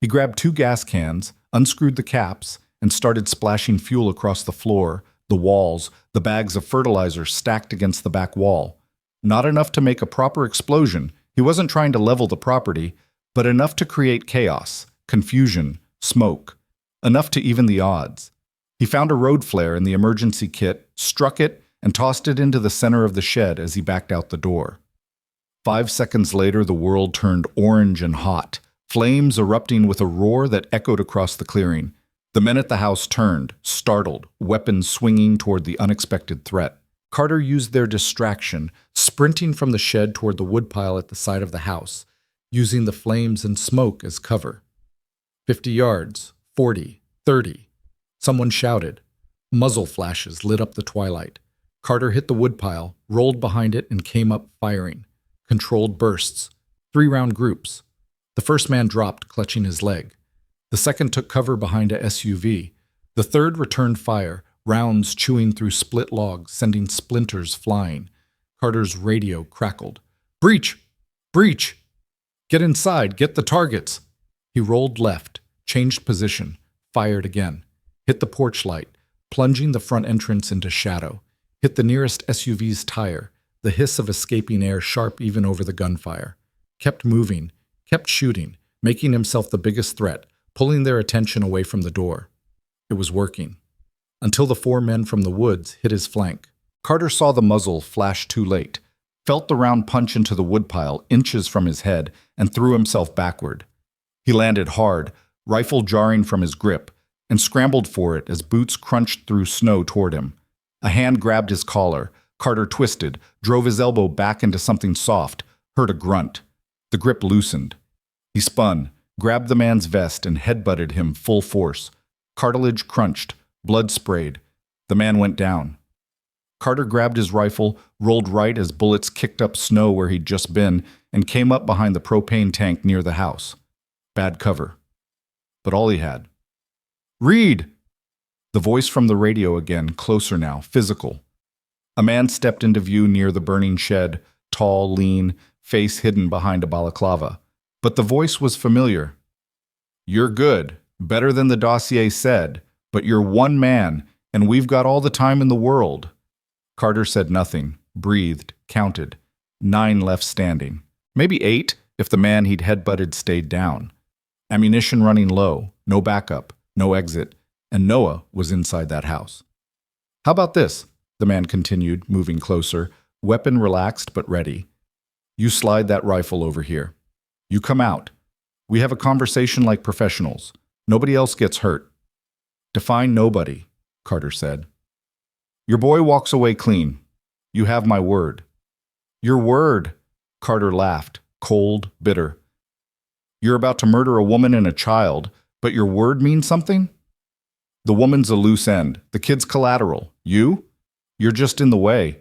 He grabbed 2 gas cans, unscrewed the caps, and started splashing fuel across the floor, the walls, the bags of fertilizer stacked against the back wall. Not enough to make a proper explosion. He wasn't trying to level the property, but enough to create chaos, confusion, smoke. Enough to even the odds. He found a road flare in the emergency kit, struck it, and tossed it into the center of the shed as he backed out the door. 5 seconds later, the world turned orange and hot, flames erupting with a roar that echoed across the clearing. The men at the house turned, startled, weapons swinging toward the unexpected threat. Carter used their distraction, sprinting from the shed toward the woodpile at the side of the house, using the flames and smoke as cover. 50 yards, 40, 30. Someone shouted. Muzzle flashes lit up the twilight. Carter hit the woodpile, rolled behind it, and came up firing. Controlled bursts. 3-round groups. The first man dropped, clutching his leg. The second took cover behind a SUV. The third returned fire, rounds chewing through split logs, sending splinters flying. Carter's radio crackled. Breach! Breach! Get inside! Get the targets! He rolled left, changed position, fired again. Hit the porch light, plunging the front entrance into shadow. Hit the nearest SUV's tire, the hiss of escaping air sharp even over the gunfire. Kept moving, kept shooting, making himself the biggest threat, pulling their attention away from the door. It was working. Until the 4 men from the woods hit his flank. Carter saw the muzzle flash too late, felt the round punch into the woodpile inches from his head, and threw himself backward. He landed hard, rifle jarring from his grip, and scrambled for it as boots crunched through snow toward him. A hand grabbed his collar. Carter twisted, drove his elbow back into something soft, heard a grunt. The grip loosened. He spun, grabbed the man's vest, and headbutted him full force. Cartilage crunched, blood sprayed. The man went down. Carter grabbed his rifle, rolled right as bullets kicked up snow where he'd just been, and came up behind the propane tank near the house. Bad cover. But all he had. Reed! The voice from the radio again, closer now, physical. A man stepped into view near the burning shed, tall, lean, face hidden behind a balaclava. But the voice was familiar. You're good, better than the dossier said, but you're one man, and we've got all the time in the world. Carter said nothing, breathed, counted. 9 left standing. Maybe 8 if the man he'd headbutted stayed down. Ammunition running low, no backup, no exit, and Noah was inside that house. How about this? The man continued, moving closer, weapon relaxed but ready. You slide that rifle over here. You come out. We have a conversation like professionals. Nobody else gets hurt. Define nobody, Carter said. Your boy walks away clean. You have my word. Your word, Carter laughed, cold, bitter. You're about to murder a woman and a child, but your word means something? The woman's a loose end. The kid's collateral. You? You're just in the way.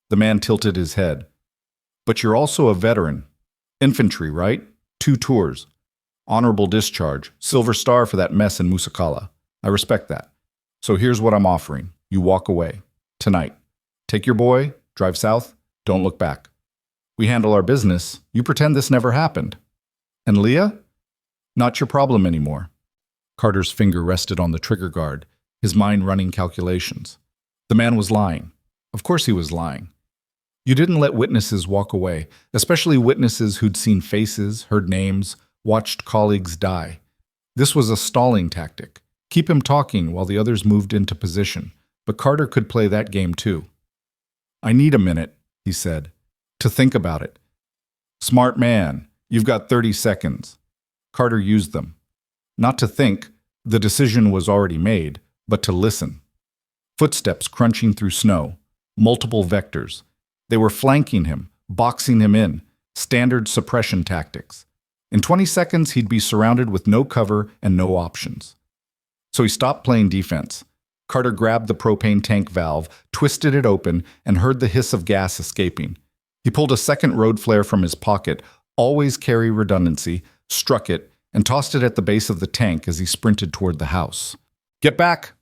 The man tilted his head. But you're also a veteran. Infantry, right? 2 tours. Honorable discharge. Silver Star for that mess in Musakala. I respect that. So here's what I'm offering. You walk away. Tonight. Take your boy, drive south, don't look back. We handle our business. You pretend this never happened. And Leah? Not your problem anymore. Carter's finger rested on the trigger guard, his mind running calculations. The man was lying. Of course he was lying. You didn't let witnesses walk away, especially witnesses who'd seen faces, heard names, watched colleagues die. This was a stalling tactic. Keep him talking while the others moved into position, but Carter could play that game too. I need a minute, he said, to think about it. Smart man, you've got 30 seconds. Carter used them. Not to think, the decision was already made, but to listen. Footsteps crunching through snow, multiple vectors. They were flanking him, boxing him in, standard suppression tactics. In 20 seconds, he'd be surrounded with no cover and no options. So he stopped playing defense. Carter grabbed the propane tank valve, twisted it open, and heard the hiss of gas escaping. He pulled a second road flare from his pocket, always carry redundancy, struck it, and tossed it at the base of the tank as he sprinted toward the house. Get back!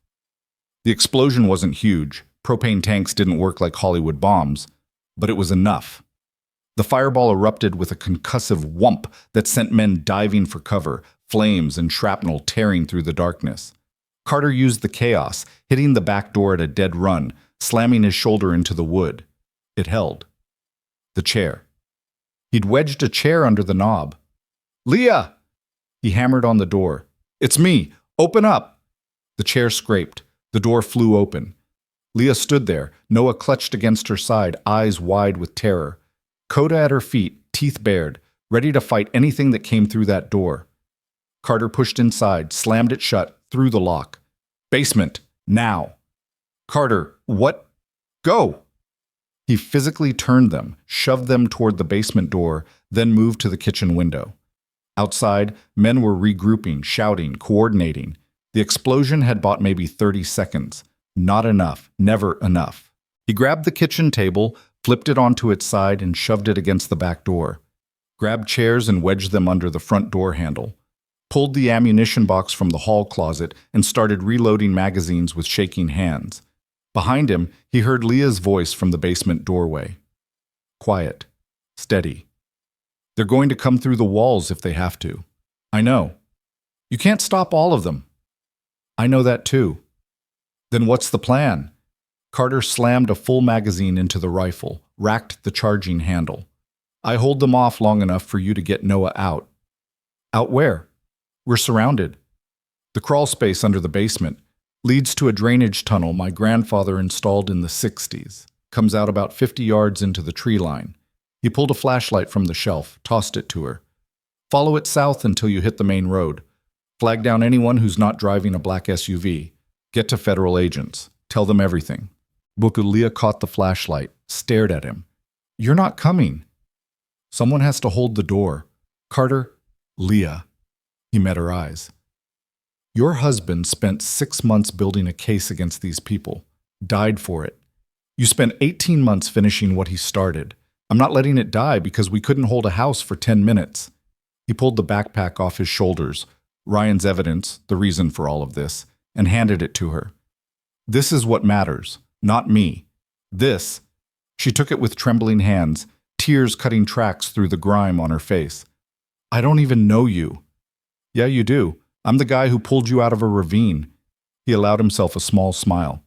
The explosion wasn't huge. Propane tanks didn't work like Hollywood bombs, but it was enough. The fireball erupted with a concussive whump that sent men diving for cover, flames and shrapnel tearing through the darkness. Carter used the chaos, hitting the back door at a dead run, slamming his shoulder into the wood. It held. The chair. He'd wedged a chair under the knob. Leah! He hammered on the door. It's me! Open up! The chair scraped. The door flew open. Leah stood there, Noah clutched against her side, eyes wide with terror. Coda at her feet, teeth bared, ready to fight anything that came through that door. Carter pushed inside, slammed it shut, threw the lock. Basement, now. Carter, what? Go! He physically turned them, shoved them toward the basement door, then moved to the kitchen window. Outside, men were regrouping, shouting, coordinating. The explosion had bought maybe 30 seconds. Not enough, never enough. He grabbed the kitchen table, flipped it onto its side, and shoved it against the back door. Grabbed chairs and wedged them under the front door handle. Pulled the ammunition box from the hall closet and started reloading magazines with shaking hands. Behind him, he heard Leah's voice from the basement doorway. Quiet. Steady. They're going to come through the walls if they have to. I know. You can't stop all of them. I know that too. Then what's the plan? Carter slammed a full magazine into the rifle, racked the charging handle. I hold them off long enough for you to get Noah out. Out where? We're surrounded. The crawl space under the basement leads to a drainage tunnel my grandfather installed in the 60s. Comes out about 50 yards into the tree line. He pulled a flashlight from the shelf, tossed it to her. Follow it south until you hit the main road. Flag down anyone who's not driving a black SUV. Get to federal agents. Tell them everything. Leah caught the flashlight, stared at him. You're not coming. Someone has to hold the door. Carter, Leah. He met her eyes. Your husband spent 6 months building a case against these people. Died for it. You spent 18 months finishing what he started. I'm not letting it die because we couldn't hold a house for 10 minutes. He pulled the backpack off his shoulders, Ryan's evidence, the reason for all of this, and handed it to her. This is what matters, not me. This. She took it with trembling hands, tears cutting tracks through the grime on her face. I don't even know you. Yeah, you do. I'm the guy who pulled you out of a ravine. He allowed himself a small smile.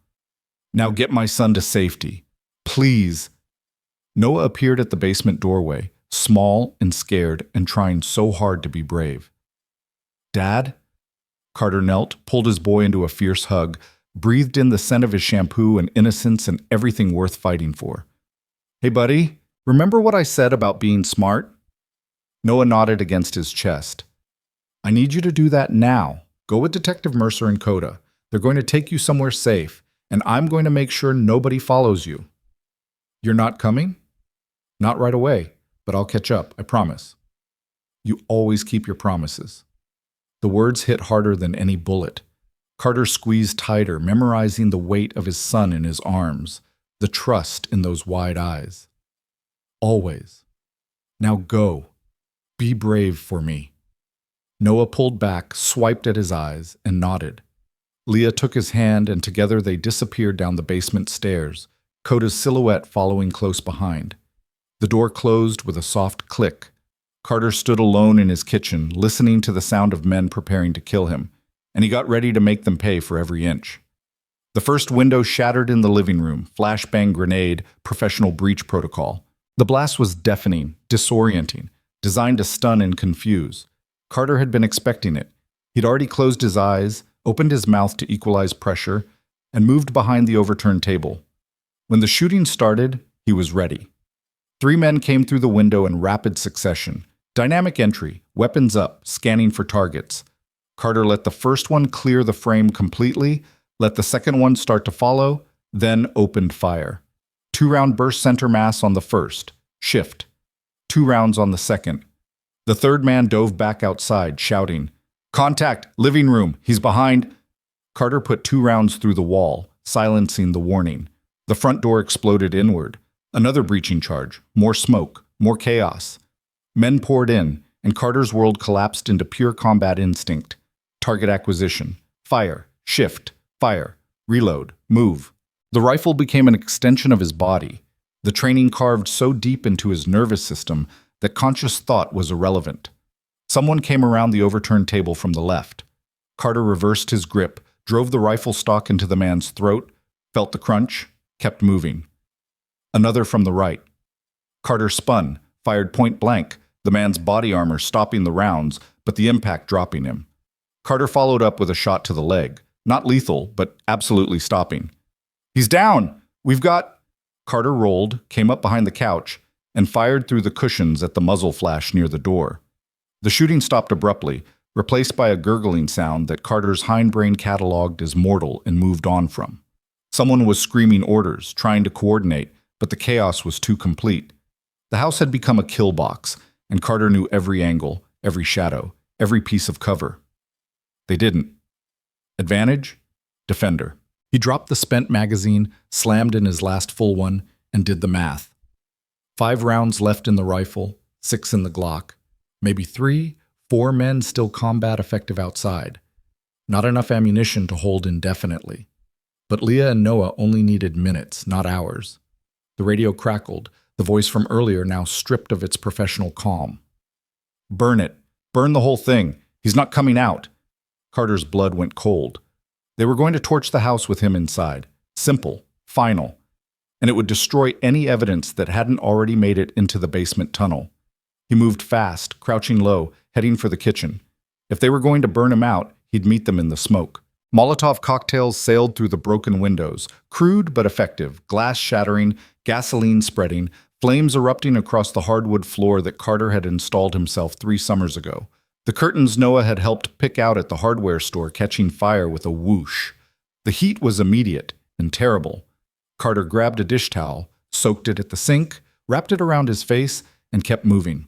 Now get my son to safety. Please. Noah appeared at the basement doorway, small and scared and trying so hard to be brave. Dad? Carter knelt, pulled his boy into a fierce hug, breathed in the scent of his shampoo and innocence and everything worth fighting for. Hey, buddy, remember what I said about being smart? Noah nodded against his chest. I need you to do that now. Go with Detective Mercer and Coda. They're going to take you somewhere safe, and I'm going to make sure nobody follows you. You're not coming? Not right away, but I'll catch up, I promise. You always keep your promises. The words hit harder than any bullet. Carter squeezed tighter, memorizing the weight of his son in his arms, the trust in those wide eyes. Always. Now go. Be brave for me. Noah pulled back, swiped at his eyes, and nodded. Leah took his hand, and together they disappeared down the basement stairs, Coda's silhouette following close behind. The door closed with a soft click. Carter stood alone in his kitchen, listening to the sound of men preparing to kill him, and he got ready to make them pay for every inch. The first window shattered in the living room, flashbang grenade, professional breach protocol. The blast was deafening, disorienting, designed to stun and confuse. Carter had been expecting it. He'd already closed his eyes, opened his mouth to equalize pressure, and moved behind the overturned table. When the shooting started, he was ready. 3 men came through the window in rapid succession. Dynamic entry, weapons up, scanning for targets. Carter let the first one clear the frame completely, let the second one start to follow, then opened fire. 2-round burst center mass on the first. Shift. 2 rounds on the second. The third man dove back outside, shouting, Contact! Living room! He's behind! Carter put 2 rounds through the wall, silencing the warning. The front door exploded inward. Another breaching charge. More smoke. More chaos. Men poured in, and Carter's world collapsed into pure combat instinct. Target acquisition. Fire. Shift. Fire. Reload. Move. The rifle became an extension of his body. The training carved so deep into his nervous system that conscious thought was irrelevant. Someone came around the overturned table from the left. Carter reversed his grip, drove the rifle stock into the man's throat, felt the crunch, kept moving. Another from the right. Carter spun, fired point blank, the man's body armor stopping the rounds, but the impact dropping him. Carter followed up with a shot to the leg. Not lethal, but absolutely stopping. He's down! We've got... Carter rolled, came up behind the couch, and fired through the cushions at the muzzle flash near the door. The shooting stopped abruptly, replaced by a gurgling sound that Carter's hindbrain cataloged as mortal and moved on from. Someone was screaming orders, trying to coordinate, but the chaos was too complete. The house had become a kill box, and Carter knew every angle, every shadow, every piece of cover. They didn't. Advantage? Defender. He dropped the spent magazine, slammed in his last full one, and did the math. 5 rounds left in the rifle, 6 in the Glock. Maybe 3, 4 men still combat effective outside. Not enough ammunition to hold indefinitely. But Leah and Noah only needed minutes, not hours. The radio crackled, the voice from earlier now stripped of its professional calm. "Burn it. Burn the whole thing. He's not coming out." Carter's blood went cold. They were going to torch the house with him inside. Simple, final. And it would destroy any evidence that hadn't already made it into the basement tunnel. He moved fast, crouching low, heading for the kitchen. If they were going to burn him out, he'd meet them in the smoke. Molotov cocktails sailed through the broken windows, crude but effective, glass shattering, gasoline spreading, flames erupting across the hardwood floor that Carter had installed himself 3 summers ago. The curtains Noah had helped pick out at the hardware store catching fire with a whoosh. The heat was immediate and terrible. Carter grabbed a dish towel, soaked it at the sink, wrapped it around his face, and kept moving.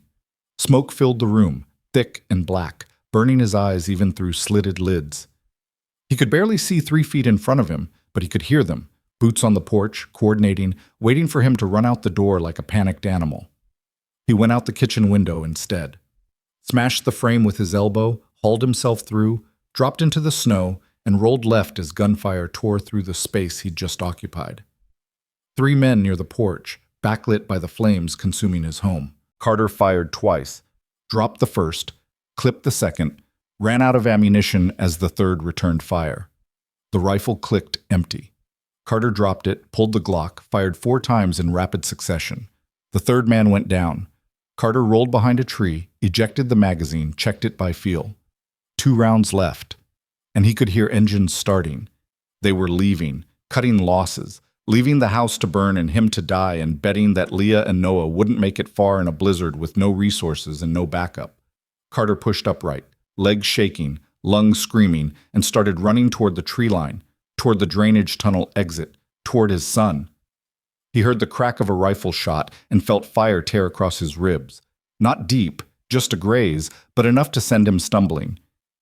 Smoke filled the room, thick and black, burning his eyes even through slitted lids. He could barely see 3 feet in front of him, but he could hear them, boots on the porch, coordinating, waiting for him to run out the door like a panicked animal. He went out the kitchen window instead. Smashed the frame with his elbow, hauled himself through, dropped into the snow, and rolled left as gunfire tore through the space he'd just occupied. 3 men near the porch, backlit by the flames consuming his home. Carter fired twice, dropped the first, clipped the second, ran out of ammunition as the third returned fire. The rifle clicked empty. Carter dropped it, pulled the Glock, fired 4 times in rapid succession. The third man went down. Carter rolled behind a tree, ejected the magazine, checked it by feel. 2 rounds left, and he could hear engines starting. They were leaving, cutting losses, leaving the house to burn and him to die, and betting that Leah and Noah wouldn't make it far in a blizzard with no resources and no backup. Carter pushed upright, legs shaking, lungs screaming, and started running toward the tree line, toward the drainage tunnel exit, toward his son. He heard the crack of a rifle shot and felt fire tear across his ribs. Not deep, just a graze, but enough to send him stumbling.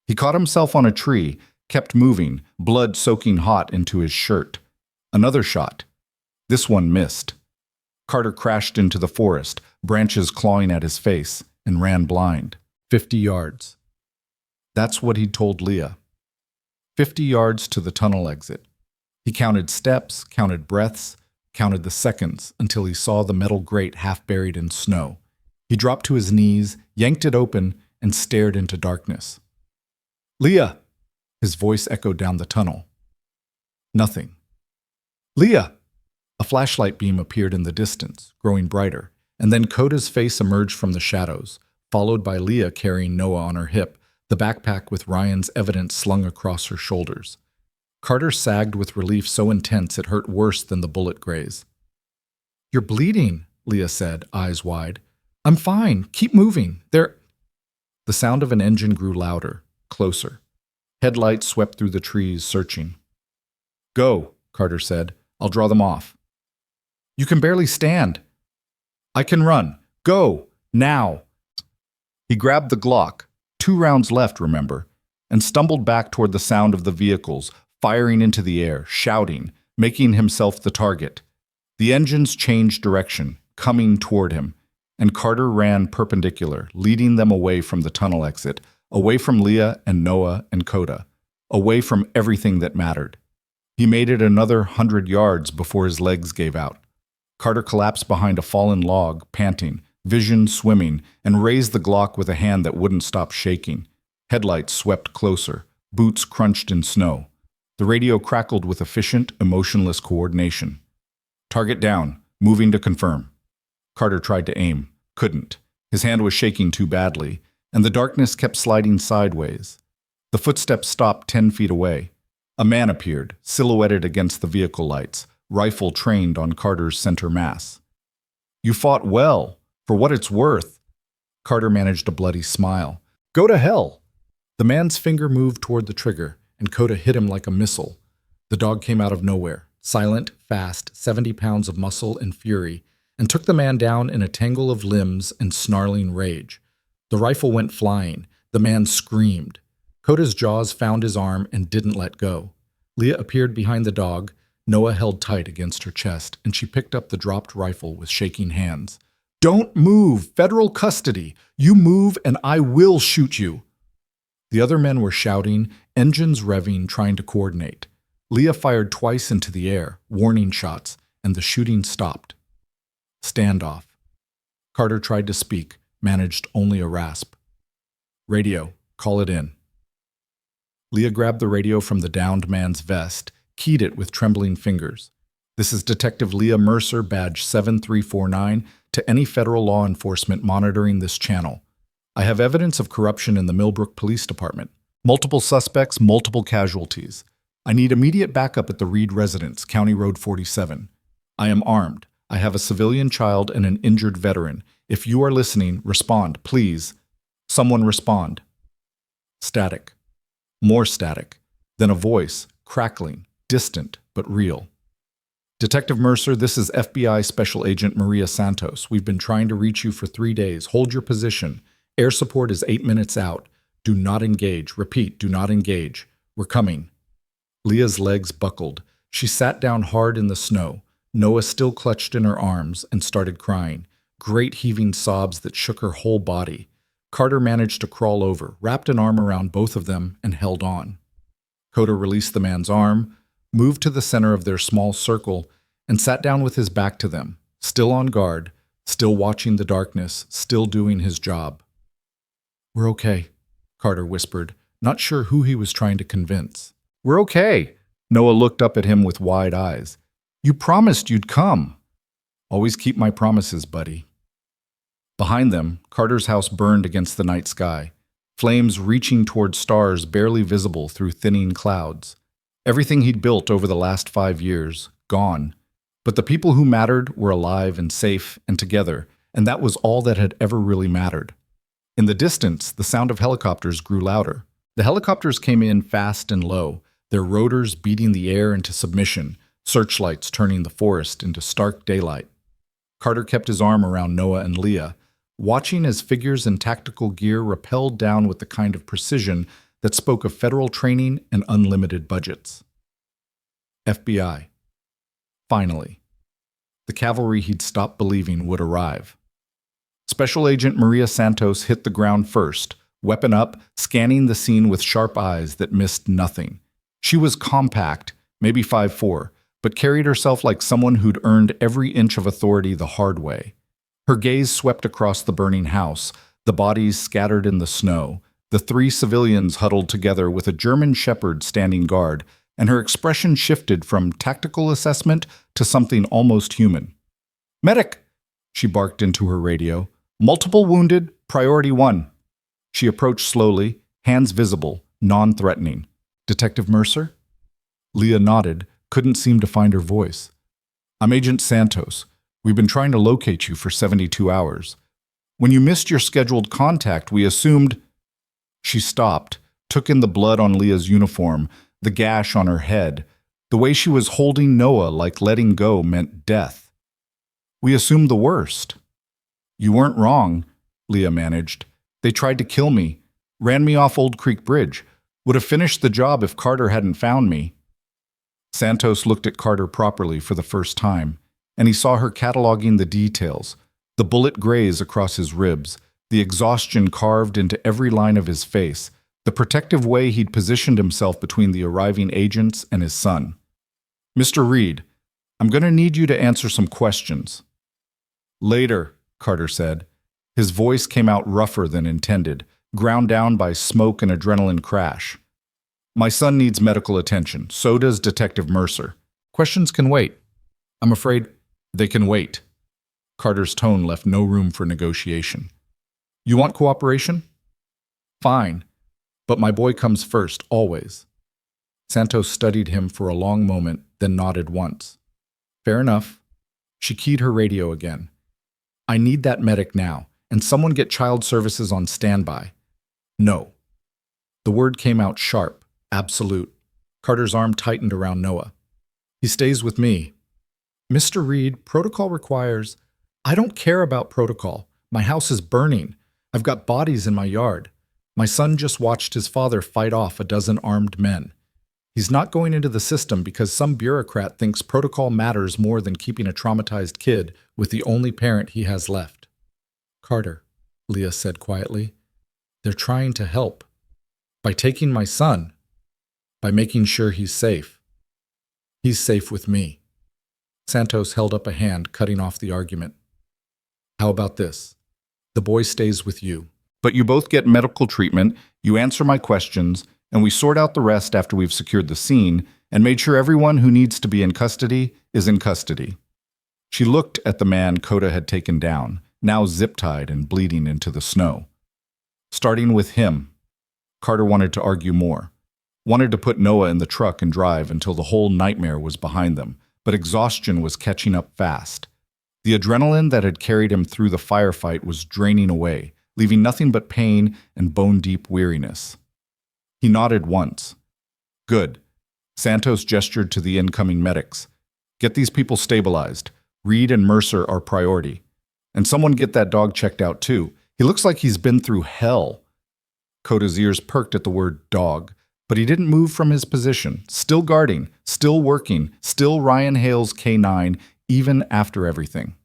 He caught himself on a tree, kept moving, blood soaking hot into his shirt. Another shot. This one missed. Carter crashed into the forest, branches clawing at his face, and ran blind. 50 yards. That's what he'd told Leah. 50 yards to the tunnel exit. He counted steps, counted breaths, counted the seconds until he saw the metal grate half buried in snow. He dropped to his knees, yanked it open, and stared into darkness. "Leah!" His voice echoed down the tunnel. Nothing. "Leah!" A flashlight beam appeared in the distance, growing brighter, and then Coda's face emerged from the shadows, followed by Leah carrying Noah on her hip, the backpack with Ryan's evidence slung across her shoulders. Carter sagged with relief so intense it hurt worse than the bullet graze. "You're bleeding," Leah said, eyes wide. "I'm fine. Keep moving. The sound of an engine grew louder, closer. Headlights swept through the trees, searching. "Go," Carter said. "I'll draw them off." "You can barely stand." "I can run. Go. Now." He grabbed the Glock, 2 rounds left, remember, and stumbled back toward the sound of the vehicles, firing into the air, shouting, making himself the target. The engines changed direction, coming toward him, and Carter ran perpendicular, leading them away from the tunnel exit, away from Leah and Noah and Coda, away from everything that mattered. He made it another 100 yards before his legs gave out. Carter collapsed behind a fallen log, panting, vision swimming, and raised the Glock with a hand that wouldn't stop shaking. Headlights swept closer, boots crunched in snow. The radio crackled with efficient, emotionless coordination. "Target down, moving to confirm." Carter tried to aim, couldn't. His hand was shaking too badly, and the darkness kept sliding sideways. The footsteps stopped 10 feet away. A man appeared, silhouetted against the vehicle lights, rifle trained on Carter's center mass. You fought well, for what it's worth. Carter managed a bloody smile. Go to hell. The man's finger moved toward the trigger, and Coda hit him like a missile. The dog came out of nowhere, silent, fast, 70 pounds of muscle and fury, and took the man down in a tangle of limbs and snarling rage. The rifle went flying. The man screamed. Coda's jaws found his arm and didn't let go. Leah appeared behind the dog. Noah held tight against her chest, and she picked up the dropped rifle with shaking hands. Don't move! Federal custody! You move and I will shoot you! The other men were shouting, engines revving, trying to coordinate. Leah fired twice into the air, warning shots, and the shooting stopped. Standoff. Carter tried to speak, managed only a rasp. Radio, call it in. Leah grabbed the radio from the downed man's vest, keyed it with trembling fingers. This is Detective Leah Mercer, badge 7349, to any federal law enforcement monitoring this channel. I have evidence of corruption in the Millbrook Police Department. Multiple suspects, multiple casualties. I need immediate backup at the Reed residence, County Road 47. I am armed. I have a civilian child and an injured veteran. If you are listening, respond, please. Someone respond. Static. More static. Then a voice, crackling, distant, but real. Detective Mercer, this is FBI Special Agent Maria Santos. We've been trying to reach you for 3 days. Hold your position. Air support is 8 minutes out. Do not engage. Repeat, do not engage. We're coming. Leah's legs buckled. She sat down hard in the snow. Noah still clutched in her arms and started crying. Great heaving sobs that shook her whole body. Carter managed to crawl over, wrapped an arm around both of them, and held on. Coda released the man's arm, moved to the center of their small circle, and sat down with his back to them, still on guard, still watching the darkness, still doing his job. We're okay, Carter whispered, not sure who he was trying to convince. We're okay. Noah looked up at him with wide eyes. You promised you'd come. Always keep my promises, buddy. Behind them, Carter's house burned against the night sky, flames reaching toward stars barely visible through thinning clouds. Everything he'd built over the last 5 years, gone. But the people who mattered were alive and safe and together, and that was all that had ever really mattered. In the distance, the sound of helicopters grew louder. The helicopters came in fast and low, their rotors beating the air into submission, searchlights turning the forest into stark daylight. Carter kept his arm around Noah and Leah, watching as figures in tactical gear rappelled down with the kind of precision that spoke of federal training and unlimited budgets. FBI. Finally. The cavalry he'd stopped believing would arrive. Special Agent Maria Santos hit the ground first, weapon up, scanning the scene with sharp eyes that missed nothing. She was compact, maybe 5'4", but carried herself like someone who'd earned every inch of authority the hard way. Her gaze swept across the burning house, the bodies scattered in the snow, the 3 civilians huddled together with a German shepherd standing guard, and her expression shifted from tactical assessment to something almost human. Medic! She barked into her radio. Multiple wounded, priority 1. She approached slowly, hands visible, non-threatening. Detective Mercer? Leah nodded, couldn't seem to find her voice. I'm Agent Santos. We've been trying to locate you for 72 hours. When you missed your scheduled contact, we assumed... She stopped, took in the blood on Leah's uniform, the gash on her head. The way she was holding Noah like letting go meant death. We assumed the worst. You weren't wrong, Leah managed. They tried to kill me, ran me off Old Creek Bridge. Would have finished the job if Carter hadn't found me. Santos looked at Carter properly for the first time, and he saw her cataloging the details, the bullet graze across his ribs, the exhaustion carved into every line of his face, the protective way he'd positioned himself between the arriving agents and his son. Mr. Reed, I'm going to need you to answer some questions. Later, Carter said. His voice came out rougher than intended, ground down by smoke and adrenaline crash. My son needs medical attention. So does Detective Mercer. Questions can wait. I'm afraid they can wait. Carter's tone left no room for negotiation. You want cooperation? Fine. But my boy comes first, always. Santos studied him for a long moment, then nodded once. Fair enough. She keyed her radio again. I need that medic now, and someone get child services on standby. No. The word came out sharp, absolute. Carter's arm tightened around Noah. He stays with me. Mr. Reed, protocol requires... I don't care about protocol. My house is burning. I've got bodies in my yard. My son just watched his father fight off a dozen armed men. He's not going into the system because some bureaucrat thinks protocol matters more than keeping a traumatized kid with the only parent he has left. Carter, Leah said quietly, they're trying to help. By taking my son. By making sure he's safe. He's safe with me. Santos held up a hand, cutting off the argument. How about this? The boy stays with you. But you both get medical treatment, you answer my questions, and we sort out the rest after we've secured the scene and made sure everyone who needs to be in custody is in custody. She looked at the man Coda had taken down, now zip-tied and bleeding into the snow. Starting with him. Carter wanted to argue more. Wanted to put Noah in the truck and drive until the whole nightmare was behind them, but exhaustion was catching up fast. The adrenaline that had carried him through the firefight was draining away, leaving nothing but pain and bone-deep weariness. He nodded once. Good. Santos gestured to the incoming medics. Get these people stabilized. Reed and Mercer are priority. And someone get that dog checked out too. He looks like he's been through hell. Coda's ears perked at the word dog, but he didn't move from his position, still guarding, still working, still Ryan Hale's K9, even after everything.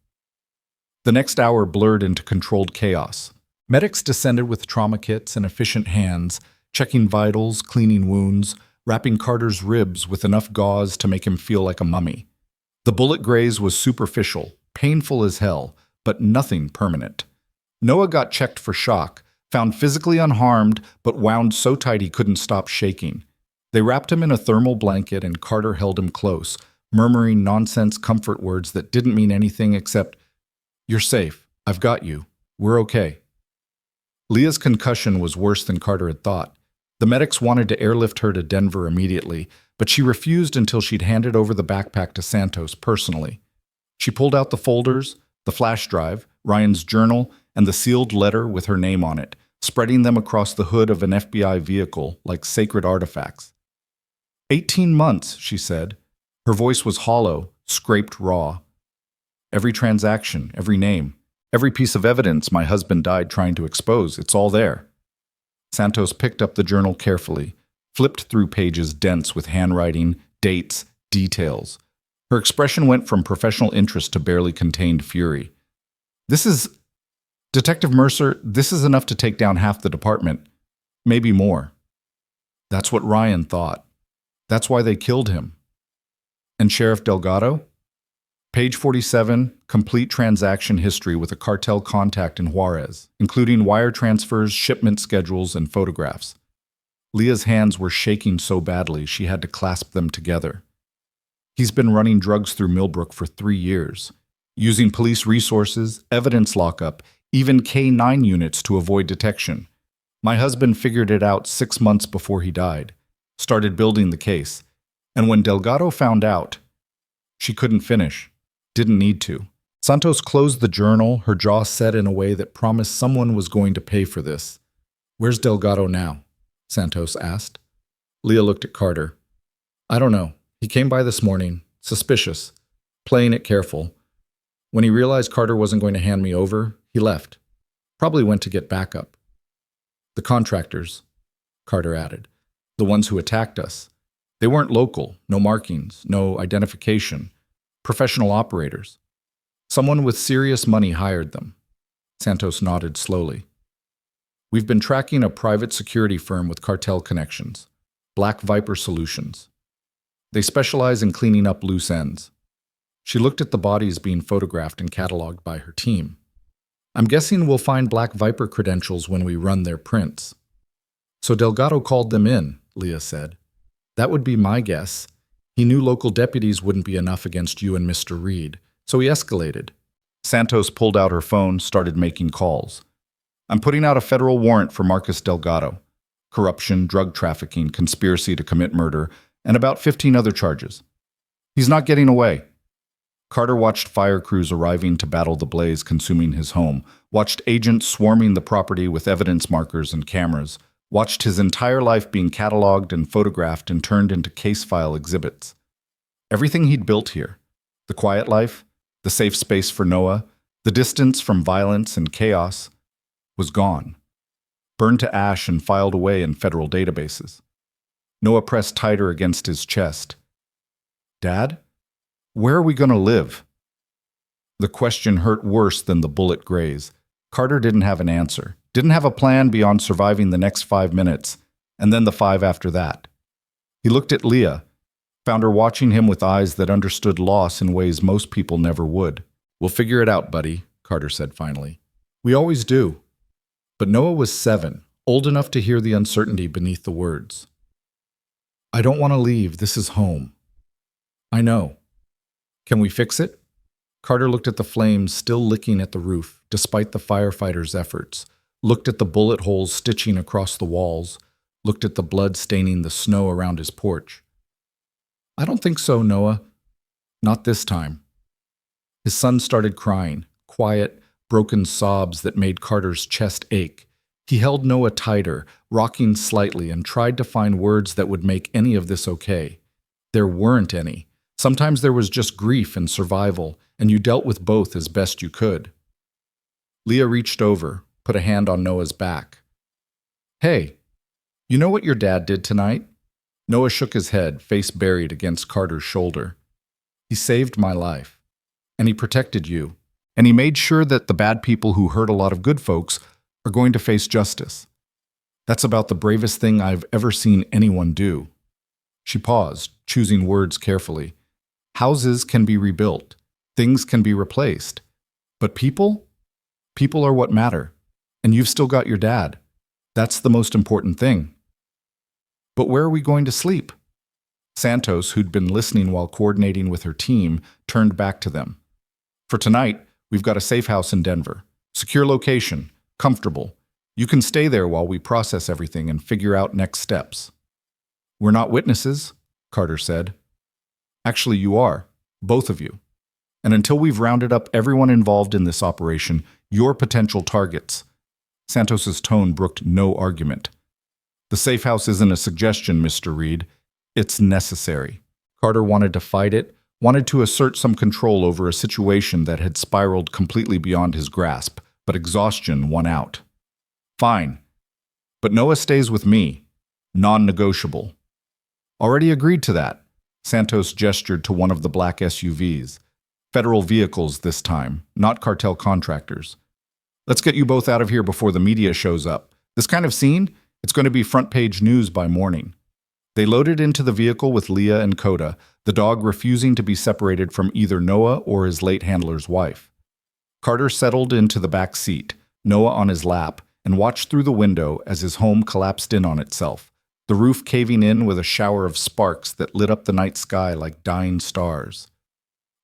The next hour blurred into controlled chaos. Medics descended with trauma kits and efficient hands, checking vitals, cleaning wounds, wrapping Carter's ribs with enough gauze to make him feel like a mummy. The bullet graze was superficial, painful as hell, but nothing permanent. Noah got checked for shock, found physically unharmed, but wound so tight he couldn't stop shaking. They wrapped him in a thermal blanket and Carter held him close, murmuring nonsense comfort words that didn't mean anything except, "You're safe. I've got you. We're okay." Leah's concussion was worse than Carter had thought. The medics wanted to airlift her to Denver immediately, but she refused until she'd handed over the backpack to Santos personally. She pulled out the folders, the flash drive, Ryan's journal, and the sealed letter with her name on it, spreading them across the hood of an FBI vehicle like sacred artifacts. 18 months, she said. Her voice was hollow, scraped raw. Every transaction, every name, every piece of evidence my husband died trying to expose, it's all there. Santos picked up the journal carefully, flipped through pages dense with handwriting, dates, details. Her expression went from professional interest to barely contained fury. Detective Mercer, this is enough to take down half the department. Maybe more. That's what Ryan thought. That's why they killed him. And Sheriff Delgado? Page 47, complete transaction history with a cartel contact in Juarez, including wire transfers, shipment schedules, and photographs. Leah's hands were shaking so badly she had to clasp them together. He's been running drugs through Millbrook for 3 years, using police resources, evidence lockup, even K9 units to avoid detection. My husband figured it out 6 months before he died, started building the case, and when Delgado found out, she couldn't finish. Didn't need to. Santos closed the journal, her jaw set in a way that promised someone was going to pay for this. Where's Delgado now? Santos asked. Leah looked at Carter. I don't know. He came by this morning, suspicious, playing it careful. When he realized Carter wasn't going to hand me over, he left. Probably went to get backup. The contractors, Carter added. The ones who attacked us. They weren't local, no markings, no identification. Professional operators. Someone with serious money hired them. Santos nodded slowly. We've been tracking a private security firm with cartel connections. Black Viper Solutions. They specialize in cleaning up loose ends. She looked at the bodies being photographed and cataloged by her team. I'm guessing we'll find Black Viper credentials when we run their prints. So Delgado called them in, Leah said. That would be my guess. He knew local deputies wouldn't be enough against you and Mr. Reed, so he escalated. Santos pulled out her phone, started making calls. I'm putting out a federal warrant for Marcus Delgado. Corruption, drug trafficking, conspiracy to commit murder, and about 15 other charges. He's not getting away. Carter watched fire crews arriving to battle the blaze consuming his home, watched agents swarming the property with evidence markers and cameras, watched his entire life being cataloged and photographed and turned into case file exhibits. Everything he'd built here, the quiet life, the safe space for Noah, the distance from violence and chaos, was gone, burned to ash and filed away in federal databases. Noah pressed tighter against his chest. Dad? Where are we going to live? The question hurt worse than the bullet graze. Carter didn't have an answer, didn't have a plan beyond surviving the next 5 minutes, and then the 5 after that. He looked at Leah, found her watching him with eyes that understood loss in ways most people never would. We'll figure it out, buddy, Carter said finally. We always do. But Noah was 7, old enough to hear the uncertainty beneath the words. I don't want to leave. This is home. I know. Can we fix it? Carter looked at the flames still licking at the roof, despite the firefighters' efforts, looked at the bullet holes stitching across the walls, looked at the blood staining the snow around his porch. I don't think so, Noah. Not this time. His son started crying, quiet, broken sobs that made Carter's chest ache. He held Noah tighter, rocking slightly, and tried to find words that would make any of this okay. There weren't any. Sometimes there was just grief and survival, and you dealt with both as best you could. Leah reached over, put a hand on Noah's back. Hey, you know what your dad did tonight? Noah shook his head, face buried against Carter's shoulder. He saved my life, and he protected you, and he made sure that the bad people who hurt a lot of good folks are going to face justice. That's about the bravest thing I've ever seen anyone do. She paused, choosing words carefully. Houses can be rebuilt. Things can be replaced. But people? People are what matter. And you've still got your dad. That's the most important thing. But where are we going to sleep? Santos, who'd been listening while coordinating with her team, turned back to them. For tonight, we've got a safe house in Denver. Secure location. Comfortable. You can stay there while we process everything and figure out next steps. We're not witnesses, Carter said. Actually, you are. Both of you. And until we've rounded up everyone involved in this operation, you're potential targets. Santos's tone brooked no argument. The safe house isn't a suggestion, Mr. Reed. It's necessary. Carter wanted to fight it, wanted to assert some control over a situation that had spiraled completely beyond his grasp, but exhaustion won out. Fine. But Noah stays with me. Non-negotiable. Already agreed to that. Santos gestured to one of the black SUVs. Federal vehicles this time, not cartel contractors. Let's get you both out of here before the media shows up. This kind of scene, it's going to be front-page news by morning. They loaded into the vehicle with Leah and Coda, the dog refusing to be separated from either Noah or his late handler's wife. Carter settled into the back seat, Noah on his lap, and watched through the window as his home collapsed in on itself, the roof caving in with a shower of sparks that lit up the night sky like dying stars.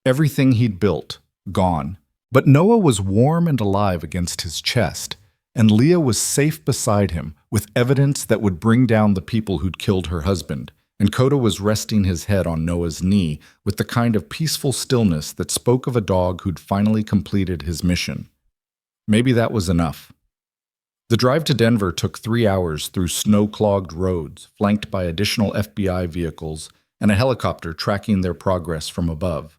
Everything he'd built, gone. But Noah was warm and alive against his chest, and Leah was safe beside him, with evidence that would bring down the people who'd killed her husband, and Coda was resting his head on Noah's knee with the kind of peaceful stillness that spoke of a dog who'd finally completed his mission. Maybe that was enough. The drive to Denver took 3 hours through snow-clogged roads, flanked by additional FBI vehicles and a helicopter tracking their progress from above.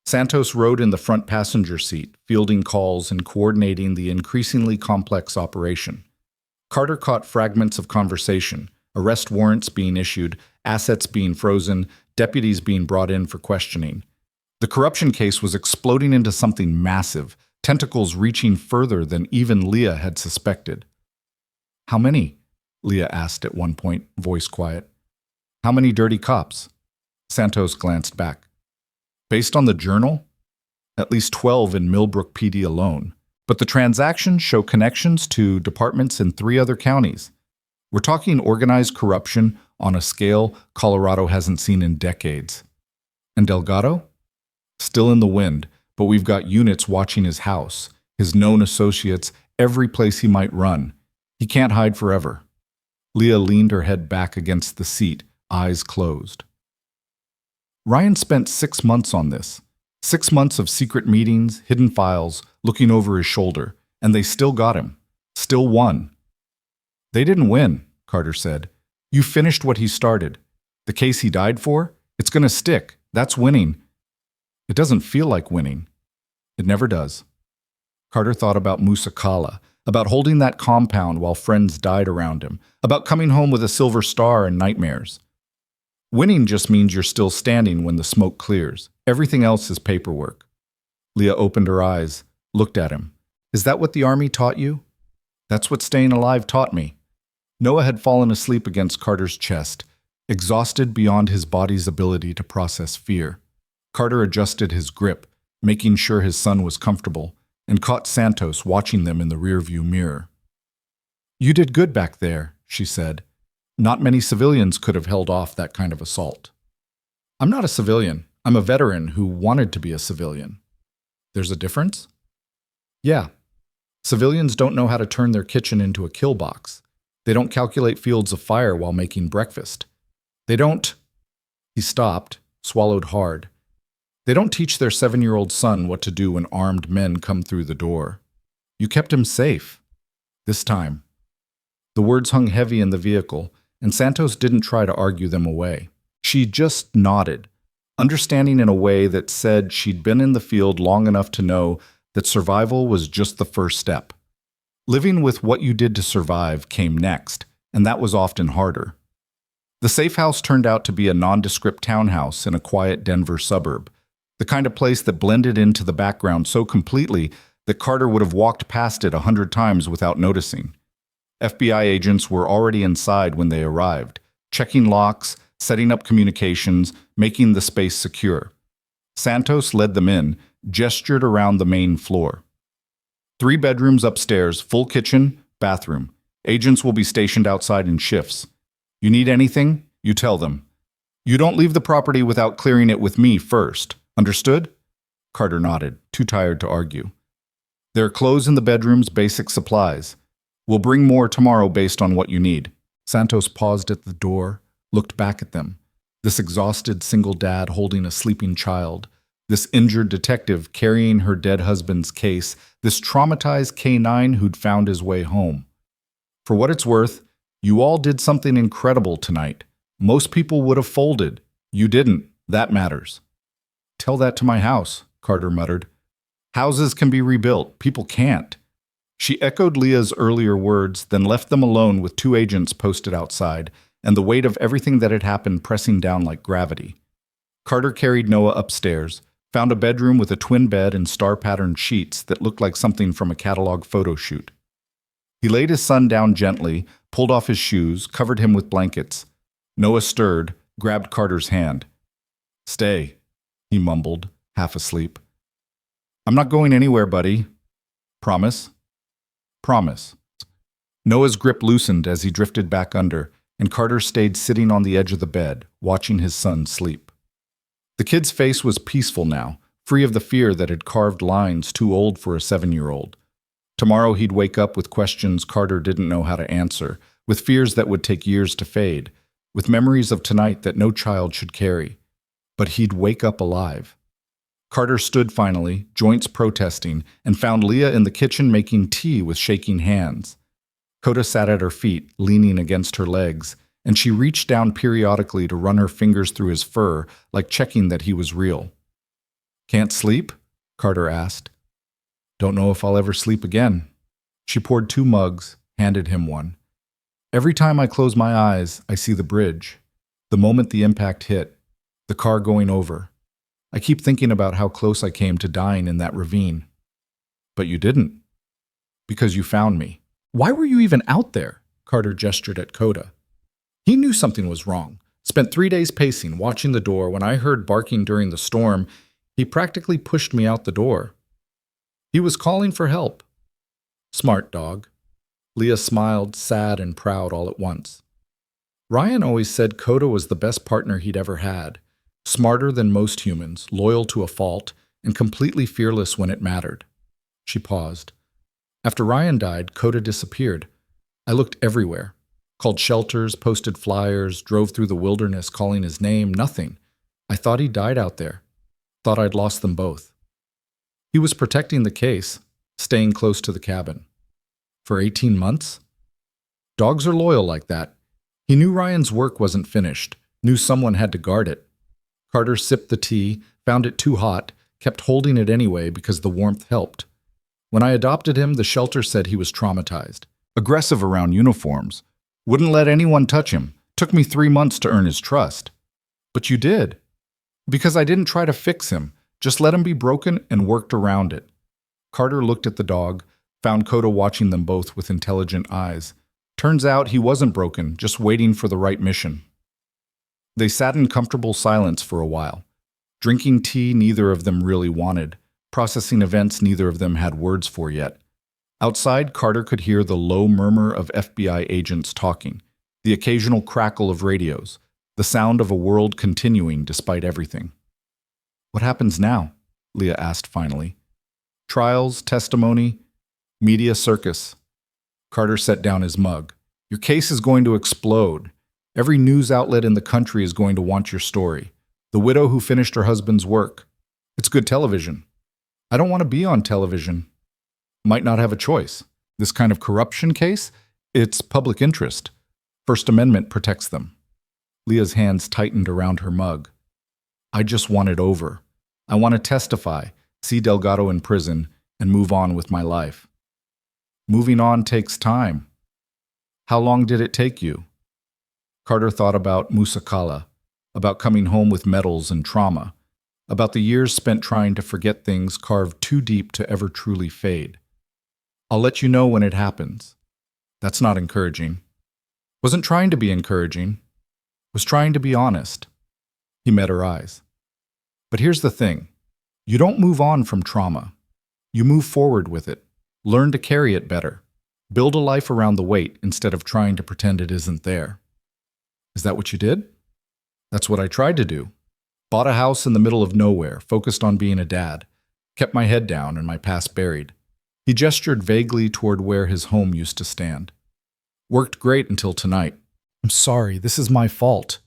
Santos rode in the front passenger seat, fielding calls and coordinating the increasingly complex operation. Carter caught fragments of conversation, arrest warrants being issued, assets being frozen, deputies being brought in for questioning. The corruption case was exploding into something massive, tentacles reaching further than even Leah had suspected. How many? Leah asked at one point, voice quiet. How many dirty cops? Santos glanced back. Based on the journal, at least 12 in Millbrook PD alone. But the transactions show connections to departments in 3 other counties. We're talking organized corruption on a scale Colorado hasn't seen in decades. And Delgado? Still in the wind, but we've got units watching his house, his known associates, every place he might run. He can't hide forever. Leah leaned her head back against the seat, eyes closed. Ryan spent 6 months on this. 6 months of secret meetings, hidden files, looking over his shoulder, and they still got him. Still won. They didn't win, Carter said. You finished what he started. The case he died for? It's going to stick. That's winning. It doesn't feel like winning. It never does. Carter thought about Musa Kala, about holding that compound while friends died around him, about coming home with a silver star and nightmares. Winning just means you're still standing when the smoke clears. Everything else is paperwork. Leah opened her eyes, looked at him. Is that what the army taught you? That's what staying alive taught me. Noah had fallen asleep against Carter's chest, exhausted beyond his body's ability to process fear. Carter adjusted his grip, making sure his son was comfortable, and caught Santos watching them in the rearview mirror. You did good back there, she said. Not many civilians could have held off that kind of assault. I'm not a civilian. I'm a veteran who wanted to be a civilian. There's a difference? Yeah. Civilians don't know how to turn their kitchen into a kill box. They don't calculate fields of fire while making breakfast. They don't... He stopped, swallowed hard. They don't teach their 7-year-old son what to do when armed men come through the door. You kept him safe. This time. The words hung heavy in the vehicle, and Santos didn't try to argue them away. She just nodded, understanding in a way that said she'd been in the field long enough to know that survival was just the first step. Living with what you did to survive came next, and that was often harder. The safe house turned out to be a nondescript townhouse in a quiet Denver suburb, the kind of place that blended into the background so completely that Carter would have walked past it 100 times without noticing. FBI agents were already inside when they arrived, checking locks, setting up communications, making the space secure. Santos led them in, gestured around the main floor. 3 bedrooms upstairs, full kitchen, bathroom. Agents will be stationed outside in shifts. You need anything? You tell them. You don't leave the property without clearing it with me first. Understood? Carter nodded, too tired to argue. There are clothes in the bedrooms, basic supplies. We'll bring more tomorrow based on what you need. Santos paused at the door, looked back at them. This exhausted single dad holding a sleeping child. This injured detective carrying her dead husband's case. This traumatized K-9 who'd found his way home. For what it's worth, you all did something incredible tonight. Most people would have folded. You didn't. That matters. Tell that to my house, Carter muttered. Houses can be rebuilt. People can't. She echoed Leah's earlier words, then left them alone with 2 agents posted outside, and the weight of everything that had happened pressing down like gravity. Carter carried Noah upstairs, found a bedroom with a twin bed and star-patterned sheets that looked like something from a catalog photo shoot. He laid his son down gently, pulled off his shoes, covered him with blankets. Noah stirred, grabbed Carter's hand. Stay, he mumbled, half asleep. I'm not going anywhere, buddy. Promise? Promise. Noah's grip loosened as he drifted back under, and Carter stayed sitting on the edge of the bed, watching his son sleep. The kid's face was peaceful now, free of the fear that had carved lines too old for a 7-year-old. Tomorrow he'd wake up with questions Carter didn't know how to answer, with fears that would take years to fade, with memories of tonight that no child should carry. But he'd wake up alive. Carter stood finally, joints protesting, and found Leah in the kitchen making tea with shaking hands. Coda sat at her feet, leaning against her legs, and she reached down periodically to run her fingers through his fur, like checking that he was real. Can't sleep? Carter asked. Don't know if I'll ever sleep again. She poured 2 mugs, handed him one. Every time I close my eyes, I see the bridge. The moment the impact hit, the car going over. I keep thinking about how close I came to dying in that ravine. But you didn't. Because you found me. Why were you even out there? Carter gestured at Coda. He knew something was wrong. Spent 3 days pacing, watching the door. When I heard barking during the storm, he practically pushed me out the door. He was calling for help. Smart dog. Leah smiled, sad and proud all at once. Ryan always said Coda was the best partner he'd ever had. Smarter than most humans, loyal to a fault, and completely fearless when it mattered. She paused. After Ryan died, Coda disappeared. I looked everywhere. Called shelters, posted flyers, drove through the wilderness calling his name, nothing. I thought he died out there. Thought I'd lost them both. He was protecting the case, staying close to the cabin. For 18 months? Dogs are loyal like that. He knew Ryan's work wasn't finished, knew someone had to guard it. Carter sipped the tea, found it too hot, kept holding it anyway because the warmth helped. When I adopted him, the shelter said he was traumatized. Aggressive around uniforms. Wouldn't let anyone touch him. Took me 3 months to earn his trust. But you did. Because I didn't try to fix him, just let him be broken and worked around it. Carter looked at the dog, found Coda watching them both with intelligent eyes. Turns out he wasn't broken, just waiting for the right mission. They sat in comfortable silence for a while, drinking tea neither of them really wanted, processing events neither of them had words for yet. Outside, Carter could hear the low murmur of FBI agents talking, the occasional crackle of radios, the sound of a world continuing despite everything. What happens now? Leah asked finally. Trials, testimony, media circus. Carter set down his mug. Your case is going to explode. Every news outlet in the country is going to want your story. The widow who finished her husband's work. It's good television. I don't want to be on television. Might not have a choice. This kind of corruption case? It's public interest. First Amendment protects them. Leah's hands tightened around her mug. I just want it over. I want to testify, see Delgado in prison, and move on with my life. Moving on takes time. How long did it take you? Carter thought about Musakala, about coming home with medals and trauma, about the years spent trying to forget things carved too deep to ever truly fade. I'll let you know when it happens. That's not encouraging. Wasn't trying to be encouraging. Was trying to be honest. He met her eyes. But here's the thing. You don't move on from trauma. You move forward with it. Learn to carry it better. Build a life around the weight instead of trying to pretend it isn't there. Is that what you did? That's what I tried to do. Bought a house in the middle of nowhere, focused on being a dad. Kept my head down and my past buried. He gestured vaguely toward where his home used to stand. Worked great until tonight. I'm sorry, this is my fault.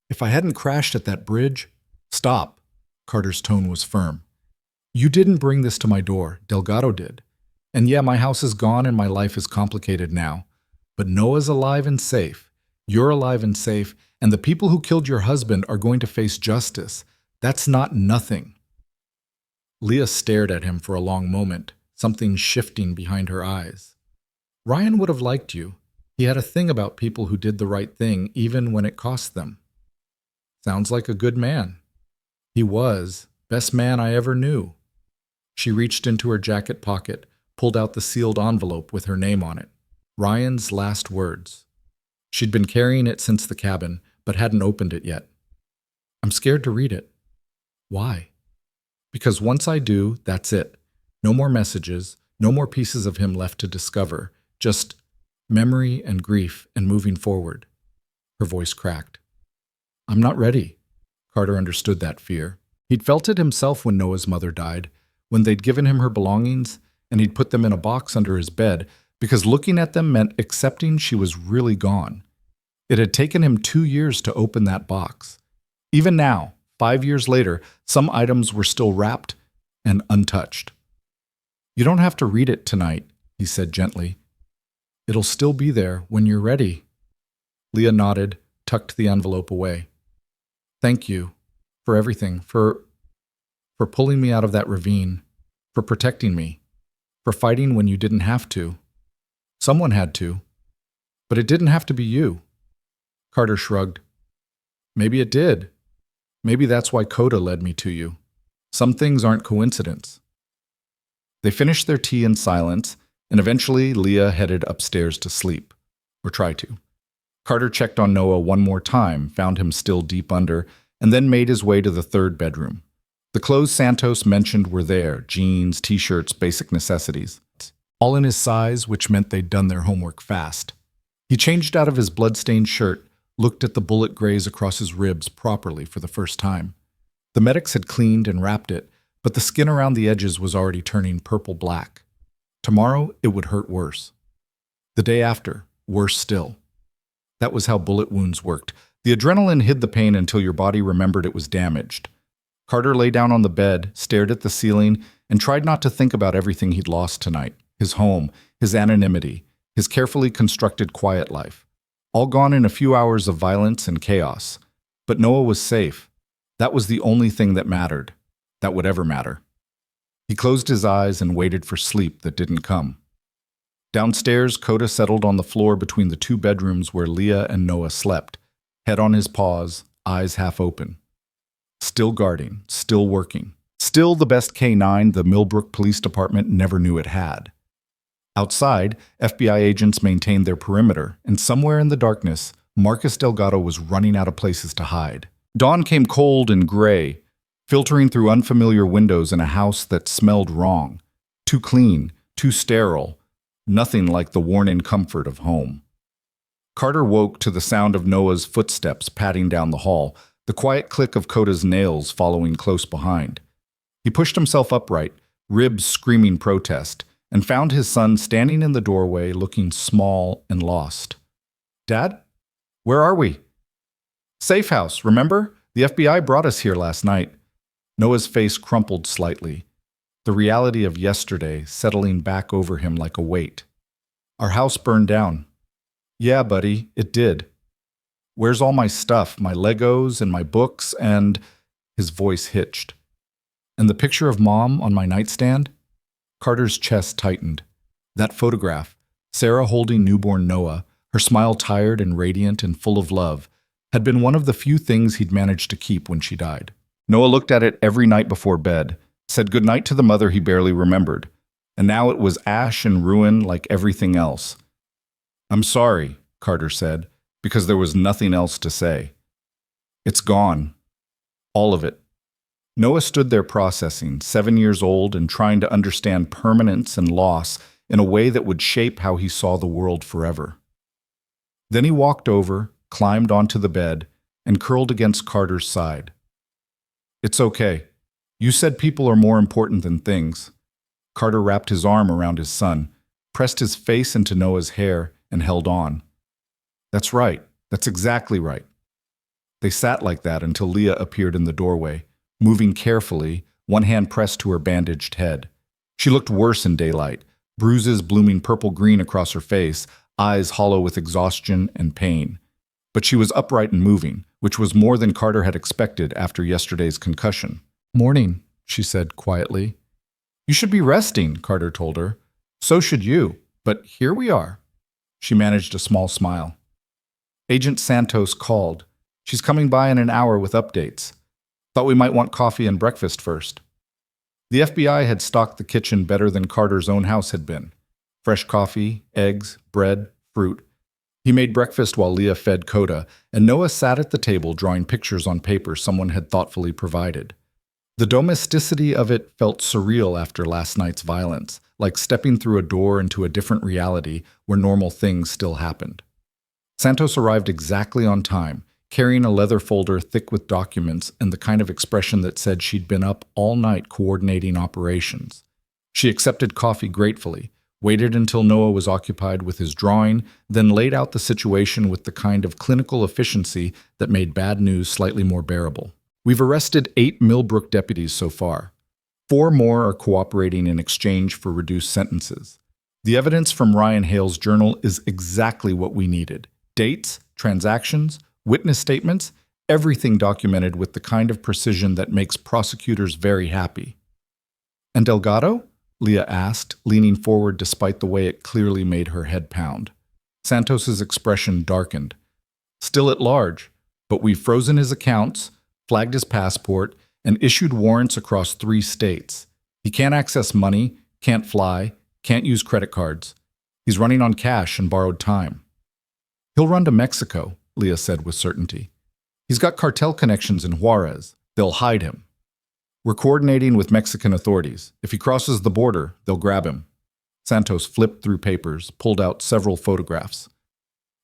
If I hadn't crashed at that bridge... Stop. Carter's tone was firm. You didn't bring this to my door. Delgado did. And yeah, my house is gone and my life is complicated now. But Noah's alive and safe. You're alive and safe, and the people who killed your husband are going to face justice. That's not nothing. Leah stared at him for a long moment, something shifting behind her eyes. Ryan would have liked you. He had a thing about people who did the right thing, even when it cost them. Sounds like a good man. He was. Best man I ever knew. She reached into her jacket pocket, pulled out the sealed envelope with her name on it. Ryan's last words. She'd been carrying it since the cabin, but hadn't opened it yet. I'm scared to read it. Why? Because once I do, that's it. No more messages, no more pieces of him left to discover, just memory and grief and moving forward. Her voice cracked. I'm not ready. Carter understood that fear. He'd felt it himself when Noah's mother died, when they'd given him her belongings, and he'd put them in a box under his bed, because looking at them meant accepting she was really gone. It had taken him 2 years to open that box. Even now, 5 years later, some items were still wrapped and untouched. You don't have to read it tonight, he said gently. It'll still be there when you're ready. Leah nodded, tucked the envelope away. Thank you for everything, for pulling me out of that ravine, for protecting me, for fighting when you didn't have to. Someone had to, but it didn't have to be you. Carter shrugged. Maybe it did. Maybe that's why Coda led me to you. Some things aren't coincidence. They finished their tea in silence, and eventually Leah headed upstairs to sleep, or try to. Carter checked on Noah one more time, found him still deep under, and then made his way to the third bedroom. The clothes Santos mentioned were there, jeans, t-shirts, basic necessities. All in his size, which meant they'd done their homework fast. He changed out of his blood-stained shirt, looked at the bullet graze across his ribs properly for the first time. The medics had cleaned and wrapped it, but the skin around the edges was already turning purple-black. Tomorrow, it would hurt worse. The day after, worse still. That was how bullet wounds worked. The adrenaline hid the pain until your body remembered it was damaged. Carter lay down on the bed, stared at the ceiling, and tried not to think about everything he'd lost tonight. His home, his anonymity, his carefully constructed quiet life. All gone in a few hours of violence and chaos. But Noah was safe. That was the only thing that mattered. That would ever matter. He closed his eyes and waited for sleep that didn't come. Downstairs, Coda settled on the floor between the two bedrooms where Leah and Noah slept, head on his paws, eyes half open. Still guarding, still working. Still the best K9 the Millbrook Police Department never knew it had. Outside, FBI agents maintained their perimeter, and somewhere in the darkness, Marcus Delgado was running out of places to hide. Dawn came cold and gray, filtering through unfamiliar windows in a house that smelled wrong. Too clean, too sterile, nothing like the worn-in comfort of home. Carter woke to the sound of Noah's footsteps padding down the hall, the quiet click of Coda's nails following close behind. He pushed himself upright, ribs screaming protest, and found his son standing in the doorway looking small and lost. "Dad? Where are we?" "Safe house, remember? The FBI brought us here last night." Noah's face crumpled slightly, the reality of yesterday settling back over him like a weight. "Our house burned down." "Yeah, buddy, it did. Where's all my stuff, my Legos and my books and—" His voice hitched. "And the picture of Mom on my nightstand?" Carter's chest tightened. That photograph, Sarah holding newborn Noah, her smile tired and radiant and full of love, had been one of the few things he'd managed to keep when she died. Noah looked at it every night before bed, said goodnight to the mother he barely remembered, and now it was ash and ruin like everything else. "I'm sorry," Carter said, because there was nothing else to say. "It's gone. All of it." Noah stood there processing, 7 years old and trying to understand permanence and loss in a way that would shape how he saw the world forever. Then he walked over, climbed onto the bed, and curled against Carter's side. "It's okay. You said people are more important than things." Carter wrapped his arm around his son, pressed his face into Noah's hair, and held on. "That's right. That's exactly right." They sat like that until Leah appeared in the doorway, moving carefully, one hand pressed to her bandaged head. She looked worse in daylight, bruises blooming purple-green across her face, eyes hollow with exhaustion and pain. But she was upright and moving, which was more than Carter had expected after yesterday's concussion. "Morning," she said quietly. "You should be resting," Carter told her. "So should you, but here we are." She managed a small smile. "Agent Santos called. She's coming by in an hour with updates. Thought we might want coffee and breakfast first." The FBI had stocked the kitchen better than Carter's own house had been. Fresh coffee, eggs, bread, fruit. He made breakfast while Leah fed Coda, and Noah sat at the table drawing pictures on paper someone had thoughtfully provided. The domesticity of it felt surreal after last night's violence, like stepping through a door into a different reality where normal things still happened. Santos arrived exactly on time, carrying a leather folder thick with documents and the kind of expression that said she'd been up all night coordinating operations. She accepted coffee gratefully, waited until Noah was occupied with his drawing, then laid out the situation with the kind of clinical efficiency that made bad news slightly more bearable. "We've arrested 8 Millbrook deputies so far. 4 more are cooperating in exchange for reduced sentences. The evidence from Ryan Hale's journal is exactly what we needed. Dates, transactions, witness statements, everything documented with the kind of precision that makes prosecutors very happy." "And Delgado?" Leah asked, leaning forward despite the way it clearly made her head pound. Santos's expression darkened. "Still at large, but we've frozen his accounts, flagged his passport, and issued warrants across 3 states. He can't access money, can't fly, can't use credit cards. He's running on cash and borrowed time." "He'll run to Mexico," Leah said with certainty. "He's got cartel connections in Juarez. They'll hide him. We're coordinating with Mexican authorities. If he crosses the border, they'll grab him." Santos flipped through papers, pulled out several photographs.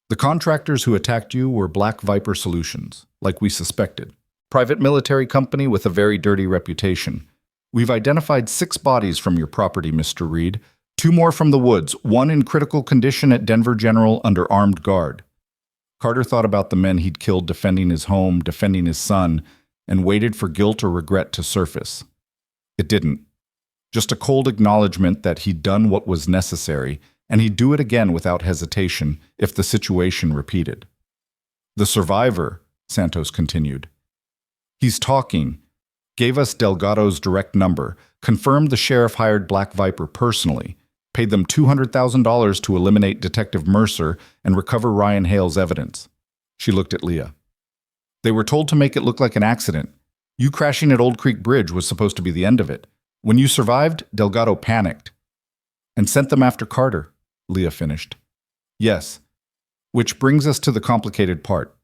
"The contractors who attacked you were Black Viper Solutions, like we suspected. Private military company with a very dirty reputation. We've identified 6 bodies from your property, Mr. Reed. 2 more from the woods, 1 in critical condition at Denver General under armed guard." Carter thought about the men he'd killed defending his home, defending his son, and waited for guilt or regret to surface. It didn't. Just a cold acknowledgement that he'd done what was necessary, and he'd do it again without hesitation if the situation repeated. The survivor, Santos continued. He's talking. Gave us Delgado's direct number, confirmed the sheriff hired Black Viper personally, paid them $200,000 to eliminate Detective Mercer and recover Ryan Hale's evidence. She looked at Leah. They were told to make it look like an accident. You crashing at Old Creek Bridge was supposed to be the end of it. When you survived, Delgado panicked. And sent them after Carter, Leah finished. Yes. Which brings us to the complicated part.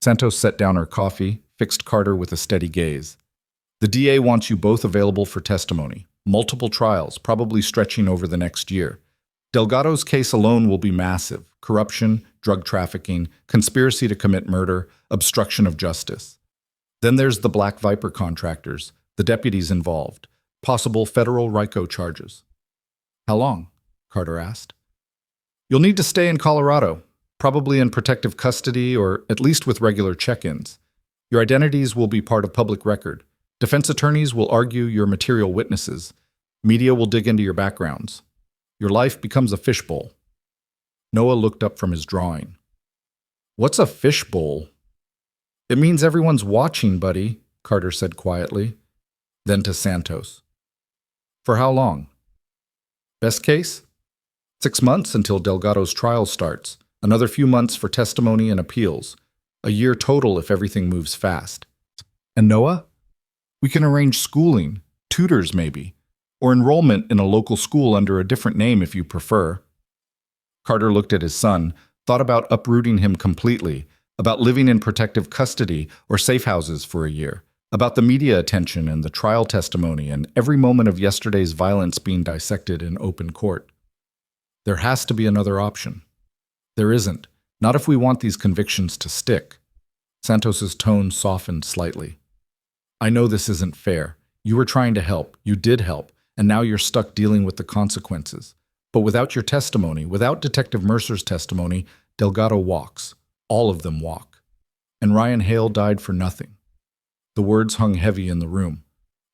Santos set down her coffee, fixed Carter with a steady gaze. The DA wants you both available for testimony. Multiple trials, probably stretching over the next year. Delgado's case alone will be massive. Corruption, drug trafficking, conspiracy to commit murder, obstruction of justice. Then there's the Black Viper contractors, the deputies involved, possible federal RICO charges. How long? Carter asked. You'll need to stay in Colorado, probably in protective custody or at least with regular check-ins. Your identities will be part of public record. Defense attorneys will argue you're material witnesses. Media will dig into your backgrounds. Your life becomes a fishbowl. Noah looked up from his drawing. What's a fishbowl? It means everyone's watching, buddy, Carter said quietly. Then to Santos. For how long? Best case? 6 months until Delgado's trial starts. Another few months for testimony and appeals. A year total if everything moves fast. And Noah? We can arrange schooling, tutors maybe, or enrollment in a local school under a different name if you prefer. Carter looked at his son, thought about uprooting him completely, about living in protective custody or safe houses for a year, about the media attention and the trial testimony and every moment of yesterday's violence being dissected in open court. There has to be another option. There isn't, not if we want these convictions to stick. Santos's tone softened slightly. I know this isn't fair. You were trying to help, you did help, and now you're stuck dealing with the consequences. But without your testimony, without Detective Mercer's testimony, Delgado walks. All of them walk. And Ryan Hale died for nothing. The words hung heavy in the room.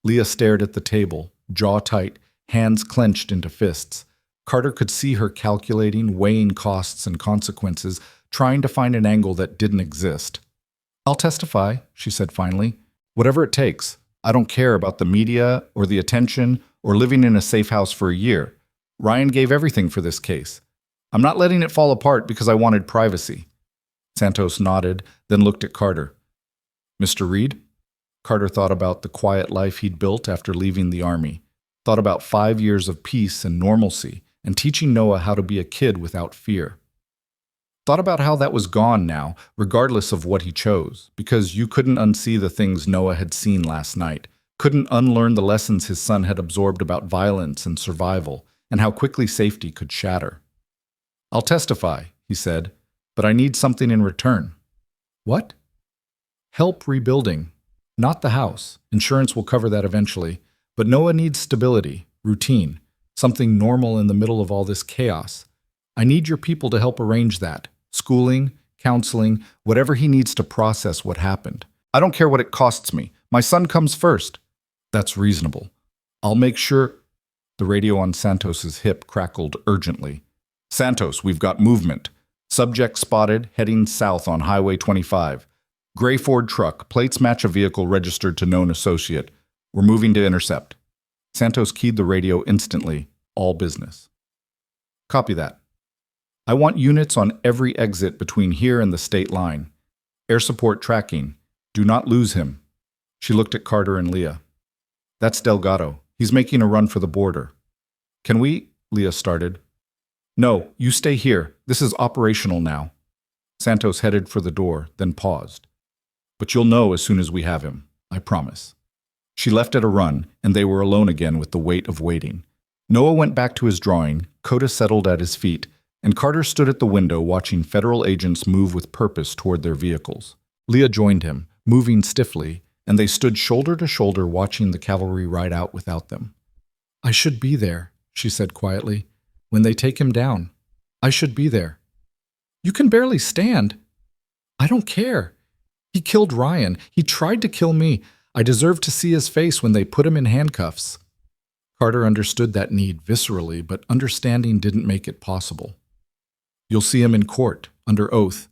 Leah stared at the table, jaw tight, hands clenched into fists. Carter could see her calculating, weighing costs and consequences, trying to find an angle that didn't exist. I'll testify, she said finally. Whatever it takes. I don't care about the media or the attention or living in a safe house for a year. Ryan gave everything for this case. I'm not letting it fall apart because I wanted privacy. Santos nodded, then looked at Carter. Mr. Reed? Carter thought about the quiet life he'd built after leaving the Army, thought about 5 years of peace and normalcy, and teaching Noah how to be a kid without fear. Thought about how that was gone now, regardless of what he chose, because you couldn't unsee the things Noah had seen last night, couldn't unlearn the lessons his son had absorbed about violence and survival, and how quickly safety could shatter. I'll testify, he said, but I need something in return. What? Help rebuilding. Not the house. Insurance will cover that eventually. But Noah needs stability, routine, something normal in the middle of all this chaos. I need your people to help arrange that. Schooling, counseling, whatever he needs to process what happened. I don't care what it costs me. My son comes first. That's reasonable. I'll make sure. The radio on Santos's hip crackled urgently. Santos, we've got movement. Subject spotted, heading south on Highway 25. Gray Ford truck, plates match a vehicle registered to known associate. We're moving to intercept. Santos keyed the radio instantly. All business. Copy that. I want units on every exit between here and the state line. Air support tracking. Do not lose him. She looked at Carter and Leah. That's Delgado. He's making a run for the border. Can we? Leah started. No, you stay here. This is operational now. Santos headed for the door, then paused. But you'll know as soon as we have him. I promise. She left at a run, and they were alone again with the weight of waiting. Noah went back to his drawing, Coda settled at his feet, and Carter stood at the window watching federal agents move with purpose toward their vehicles. Leah joined him, moving stiffly, and they stood shoulder to shoulder watching the cavalry ride out without them. I should be there, she said quietly. When they take him down, I should be there. You can barely stand. I don't care. He killed Ryan. He tried to kill me. I deserve to see his face when they put him in handcuffs. Carter understood that need viscerally, but understanding didn't make it possible. You'll see him in court, under oath,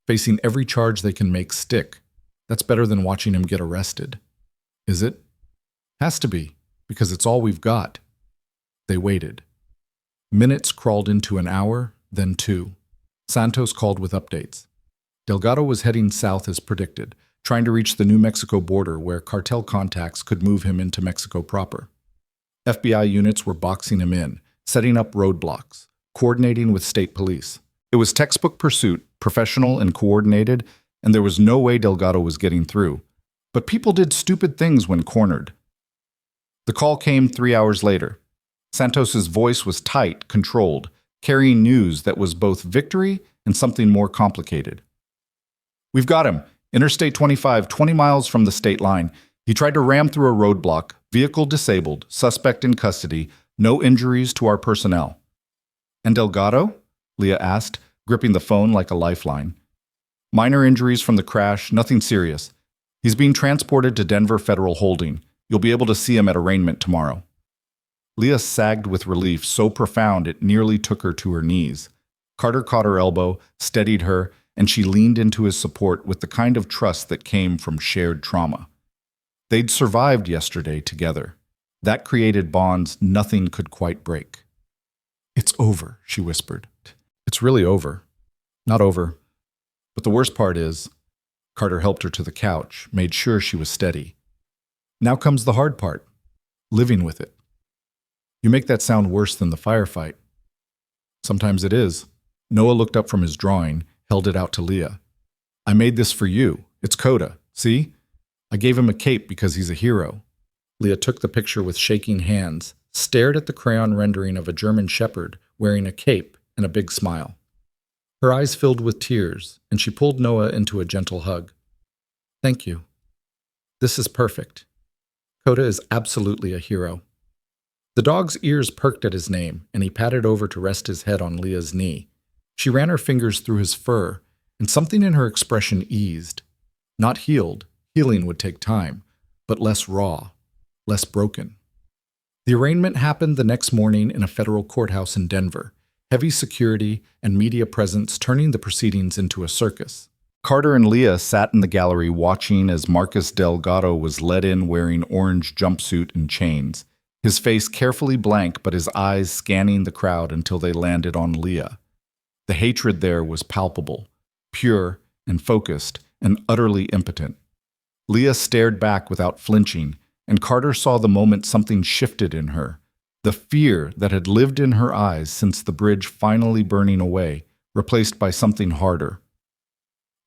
facing every charge they can make stick. That's better than watching him get arrested. Is it? Has to be, because it's all we've got. They waited. Minutes crawled into an hour, then 2. Santos called with updates. Delgado was heading south as predicted, trying to reach the New Mexico border where cartel contacts could move him into Mexico proper. FBI units were boxing him in, setting up roadblocks, coordinating with state police. It was textbook pursuit, professional and coordinated, and there was no way Delgado was getting through. But people did stupid things when cornered. The call came 3 hours later. Santos's voice was tight, controlled, carrying news that was both victory and something more complicated. We've got him. Interstate 25, 20 miles from the state line. He tried to ram through a roadblock, vehicle disabled, suspect in custody, no injuries to our personnel. And Delgado? Leah asked, gripping the phone like a lifeline. Minor injuries from the crash, nothing serious. He's being transported to Denver Federal Holding. You'll be able to see him at arraignment tomorrow. Leah sagged with relief so profound it nearly took her to her knees. Carter caught her elbow, steadied her, and she leaned into his support with the kind of trust that came from shared trauma. They'd survived yesterday together. That created bonds nothing could quite break. It's over, she whispered. It's really over. Not over. But the worst part is, Carter helped her to the couch, made sure she was steady. Now comes the hard part, living with it. You make that sound worse than the firefight. Sometimes it is. Noah looked up from his drawing, held it out to Leah. I made this for you. It's Coda. See? I gave him a cape because he's a hero. Leah took the picture with shaking hands, stared at the crayon rendering of a German shepherd wearing a cape and a big smile. Her eyes filled with tears, and she pulled Noah into a gentle hug. Thank you. This is perfect. Coda is absolutely a hero. The dog's ears perked at his name, and he patted over to rest his head on Leah's knee. She ran her fingers through his fur, and something in her expression eased. Not healed. Healing would take time, but less raw, less broken. The arraignment happened the next morning in a federal courthouse in Denver, heavy security and media presence turning the proceedings into a circus. Carter and Leah sat in the gallery watching as Marcus Delgado was led in wearing orange jumpsuit and chains, his face carefully blank but his eyes scanning the crowd until they landed on Leah. The hatred there was palpable, pure and focused and utterly impotent. Leah stared back without flinching, and Carter saw the moment something shifted in her. The fear that had lived in her eyes since the bridge finally burning away, replaced by something harder.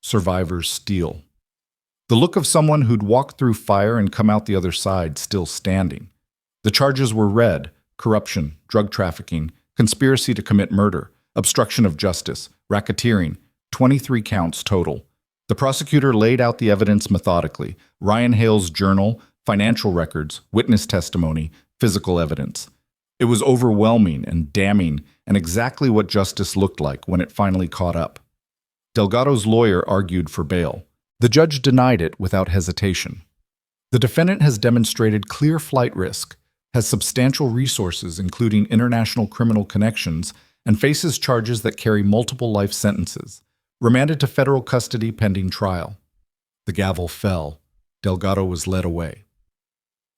Survivor's steel. The look of someone who'd walked through fire and come out the other side still standing. The charges were red: corruption, drug trafficking, conspiracy to commit murder, obstruction of justice, racketeering, 23 counts total. The prosecutor laid out the evidence methodically: Ryan Hale's journal, financial records, witness testimony, physical evidence. It was overwhelming and damning, and exactly what justice looked like when it finally caught up. Delgado's lawyer argued for bail. The judge denied it without hesitation. The defendant has demonstrated clear flight risk, has substantial resources including international criminal connections, and faces charges that carry multiple life sentences. Remanded to federal custody pending trial. The gavel fell. Delgado was led away.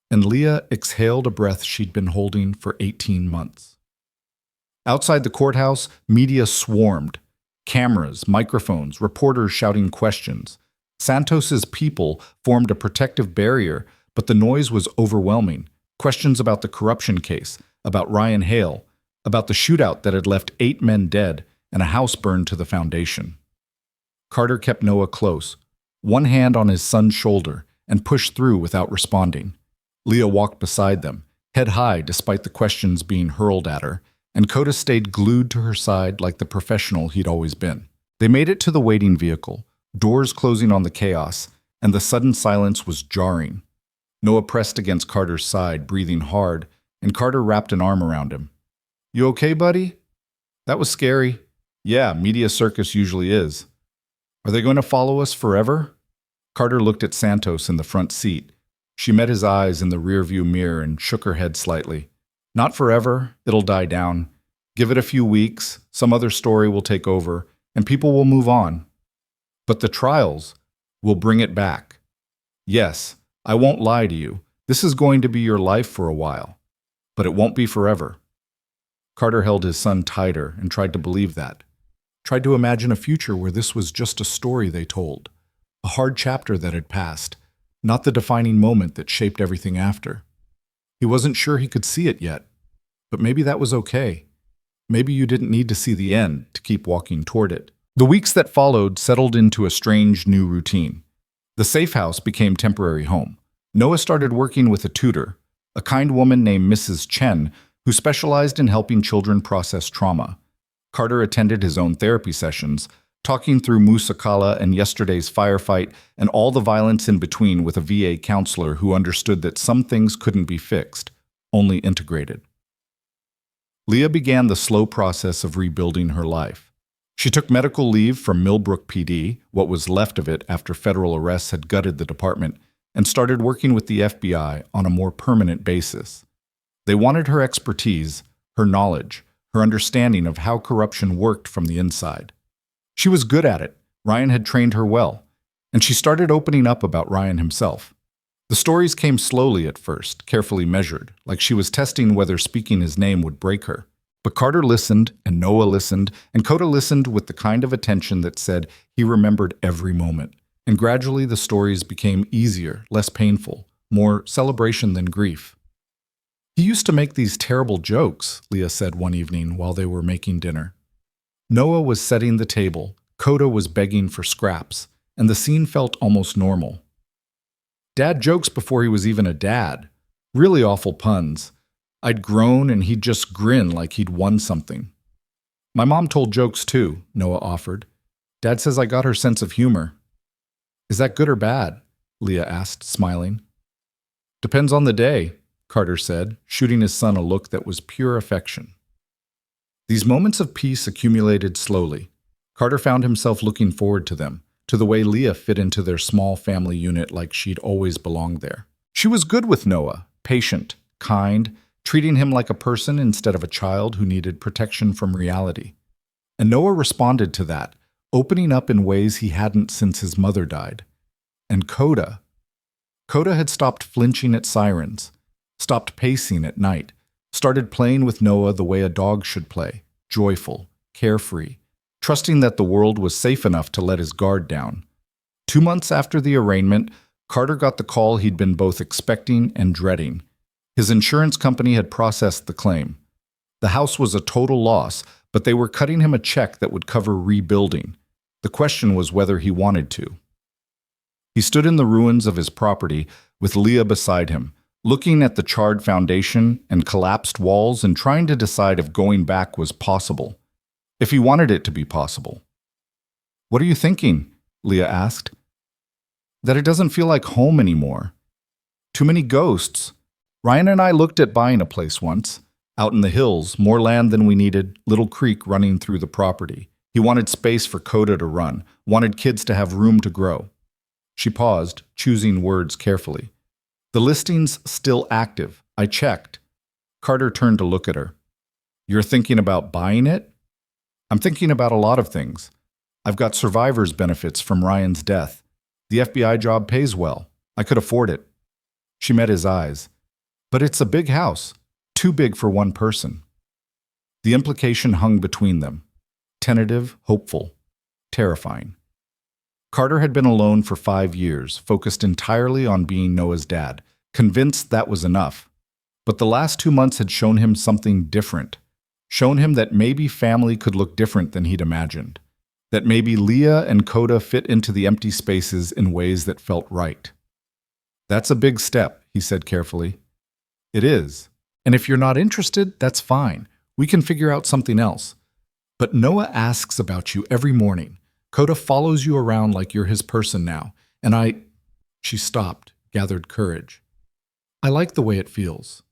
And Leah exhaled a breath she'd been holding for 18 months. Outside the courthouse, media swarmed. Cameras, microphones, reporters shouting questions. Santos's people formed a protective barrier, but the noise was overwhelming. Questions about the corruption case, about Ryan Hale, about the shootout that had left 8 men dead and a house burned to the foundation. Carter kept Noah close, one hand on his son's shoulder, and pushed through without responding. Leah walked beside them, head high despite the questions being hurled at her, and Coda stayed glued to her side like the professional he'd always been. They made it to the waiting vehicle, doors closing on the chaos, and the sudden silence was jarring. Noah pressed against Carter's side, breathing hard, and Carter wrapped an arm around him. You okay, buddy? That was scary. Yeah, media circus usually is. Are they going to follow us forever? Carter looked at Santos in the front seat. She met his eyes in the rearview mirror and shook her head slightly. Not forever, it'll die down. Give it a few weeks, some other story will take over, and people will move on. But the trials will bring it back. Yes, I won't lie to you. This is going to be your life for a while. But it won't be forever. Carter held his son tighter and tried to believe that. Tried to imagine a future where this was just a story they told. A hard chapter that had passed, not the defining moment that shaped everything after. He wasn't sure he could see it yet, but maybe that was okay. Maybe you didn't need to see the end to keep walking toward it. The weeks that followed settled into a strange new routine. The safe house became temporary home. Noah started working with a tutor, a kind woman named Mrs. Chen, who specialized in helping children process trauma. Carter attended his own therapy sessions, talking through Musakala and yesterday's firefight and all the violence in between with a VA counselor who understood that some things couldn't be fixed, only integrated. Leah began the slow process of rebuilding her life. She took medical leave from Millbrook PD, what was left of it after federal arrests had gutted the department, and started working with the FBI on a more permanent basis. They wanted her expertise, her knowledge, her understanding of how corruption worked from the inside. She was good at it. Ryan had trained her well, and she started opening up about Ryan himself. The stories came slowly at first, carefully measured, like she was testing whether speaking his name would break her. But Carter listened, and Noah listened, and Coda listened with the kind of attention that said he remembered every moment. And gradually the stories became easier, less painful, more celebration than grief. He used to make these terrible jokes, Leah said one evening while they were making dinner. Noah was setting the table, Coda was begging for scraps, and the scene felt almost normal. Dad jokes before he was even a dad. Really awful puns. I'd groan and he'd just grin like he'd won something. My mom told jokes too, Noah offered. Dad says I got her sense of humor. Is that good or bad? Leah asked, smiling. Depends on the day, Carter said, shooting his son a look that was pure affection. These moments of peace accumulated slowly. Carter found himself looking forward to them, to the way Leah fit into their small family unit like she'd always belonged there. She was good with Noah, patient, kind, treating him like a person instead of a child who needed protection from reality. And Noah responded to that, opening up in ways he hadn't since his mother died. And Coda had stopped flinching at sirens, stopped pacing at night, started playing with Noah the way a dog should play, joyful, carefree, trusting that the world was safe enough to let his guard down. 2 months after the arraignment, Carter got the call he'd been both expecting and dreading. His insurance company had processed the claim. The house was a total loss, but they were cutting him a check that would cover rebuilding. The question was whether he wanted to. He stood in the ruins of his property with Leah beside him, looking at the charred foundation and collapsed walls and trying to decide if going back was possible, if he wanted it to be possible. What are you thinking? Leah asked. That it doesn't feel like home anymore. Too many ghosts. Ryan and I looked at buying a place once, out in the hills, more land than we needed, little creek running through the property. He wanted space for Coda to run, wanted kids to have room to grow. She paused, choosing words carefully. The listing's still active. I checked. Carter turned to look at her. You're thinking about buying it? I'm thinking about a lot of things. I've got survivor's benefits from Ryan's death. The FBI job pays well. I could afford it. She met his eyes. But it's a big house, too big for one person. The implication hung between them. Tentative, hopeful, terrifying. Carter had been alone for 5 years, focused entirely on being Noah's dad, convinced that was enough. But the last 2 months had shown him something different, shown him that maybe family could look different than he'd imagined, that maybe Leah and Coda fit into the empty spaces in ways that felt right. That's a big step, he said carefully. It is. And if you're not interested, that's fine. We can figure out something else. But Noah asks about you every morning. Coda follows you around like you're his person now. And She stopped, gathered courage. I like the way it feels.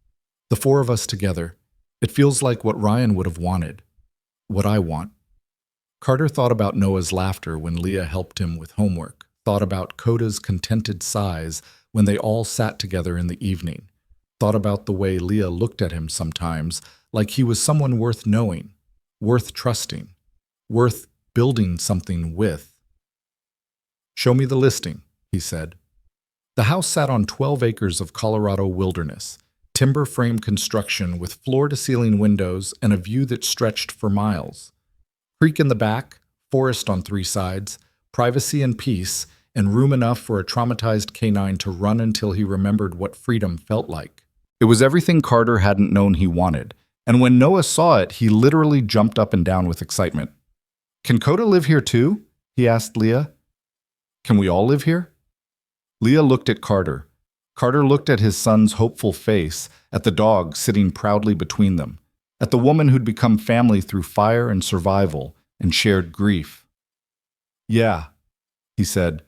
The 4 of us together. It feels like what Ryan would have wanted. What I want. Carter thought about Noah's laughter when Leah helped him with homework. thought about Coda's contented sighs when they all sat together in the evening, thought about the way Leah looked at him sometimes like he was someone worth knowing, worth trusting, worth building something with. "Show me the listing," he said. The house sat on 12 acres of Colorado wilderness, timber frame construction with floor-to-ceiling windows and a view that stretched for miles. Creek in the back, forest on 3 sides, privacy and peace, and room enough for a traumatized canine to run until he remembered what freedom felt like. It was everything Carter hadn't known he wanted, and when Noah saw it, he literally jumped up and down with excitement. "Can Coda live here too?" he asked Leah. "Can we all live here?" Leah looked at Carter. Carter looked at his son's hopeful face, at the dog sitting proudly between them, at the woman who'd become family through fire and survival and shared grief. "Yeah," he said,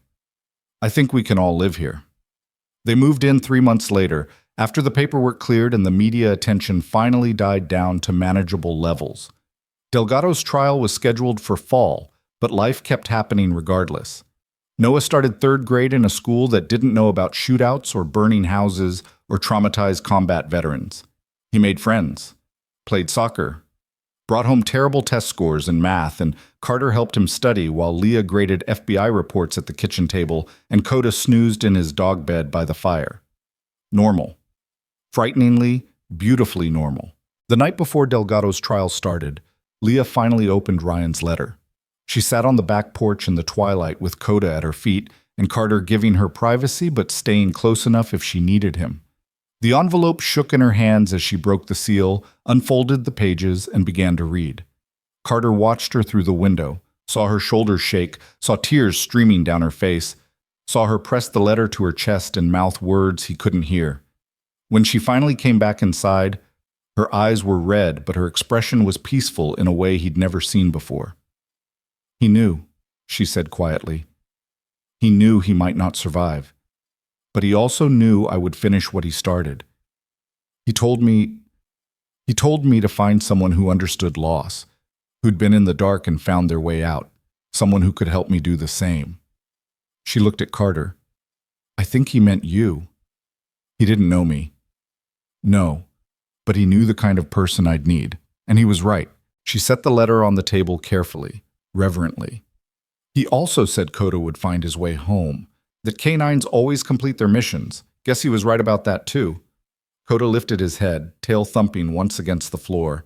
"I think we can all live here." They moved in 3 months later, after the paperwork cleared and the media attention finally died down to manageable levels. Delgado's trial was scheduled for fall, but life kept happening regardless. Noah started 3rd grade in a school that didn't know about shootouts or burning houses or traumatized combat veterans. He made friends, played soccer, brought home terrible test scores in math, and Carter helped him study while Leah graded FBI reports at the kitchen table and Coda snoozed in his dog bed by the fire. Normal. Frighteningly, beautifully normal. The night before Delgado's trial started, Leah finally opened Ryan's letter. She sat on the back porch in the twilight with Coda at her feet and Carter giving her privacy but staying close enough if she needed him. The envelope shook in her hands as she broke the seal, unfolded the pages, and began to read. Carter watched her through the window, saw her shoulders shake, saw tears streaming down her face, saw her press the letter to her chest and mouth words he couldn't hear. When she finally came back inside, her eyes were red, but her expression was peaceful in a way he'd never seen before. "He knew," she said quietly. "He knew he might not survive. But he also knew I would finish what he started. He told me to find someone who understood loss, who'd been in the dark and found their way out, someone who could help me do the same." She looked at Carter. "I think he meant you. He didn't know me." "No, but he knew the kind of person I'd need, and he was right." She set the letter on the table carefully, reverently. "He also said Coda would find his way home, that canines always complete their missions. Guess he was right about that too." Coda lifted his head, tail thumping once against the floor,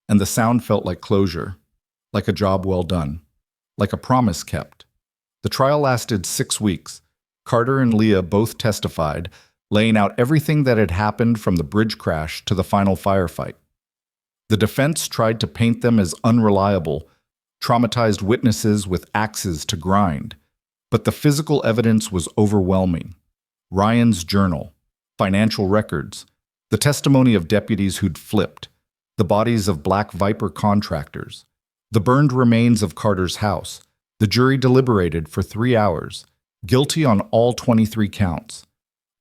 and the sound felt like closure, like a job well done, like a promise kept. The trial lasted 6 weeks. Carter and Leah both testified, laying out everything that had happened from the bridge crash to the final firefight. The defense tried to paint them as unreliable, traumatized witnesses with axes to grind. But the physical evidence was overwhelming. Ryan's journal, financial records, the testimony of deputies who'd flipped, the bodies of Black Viper contractors, the burned remains of Carter's house. The jury deliberated for 3 hours, guilty on all 23 counts.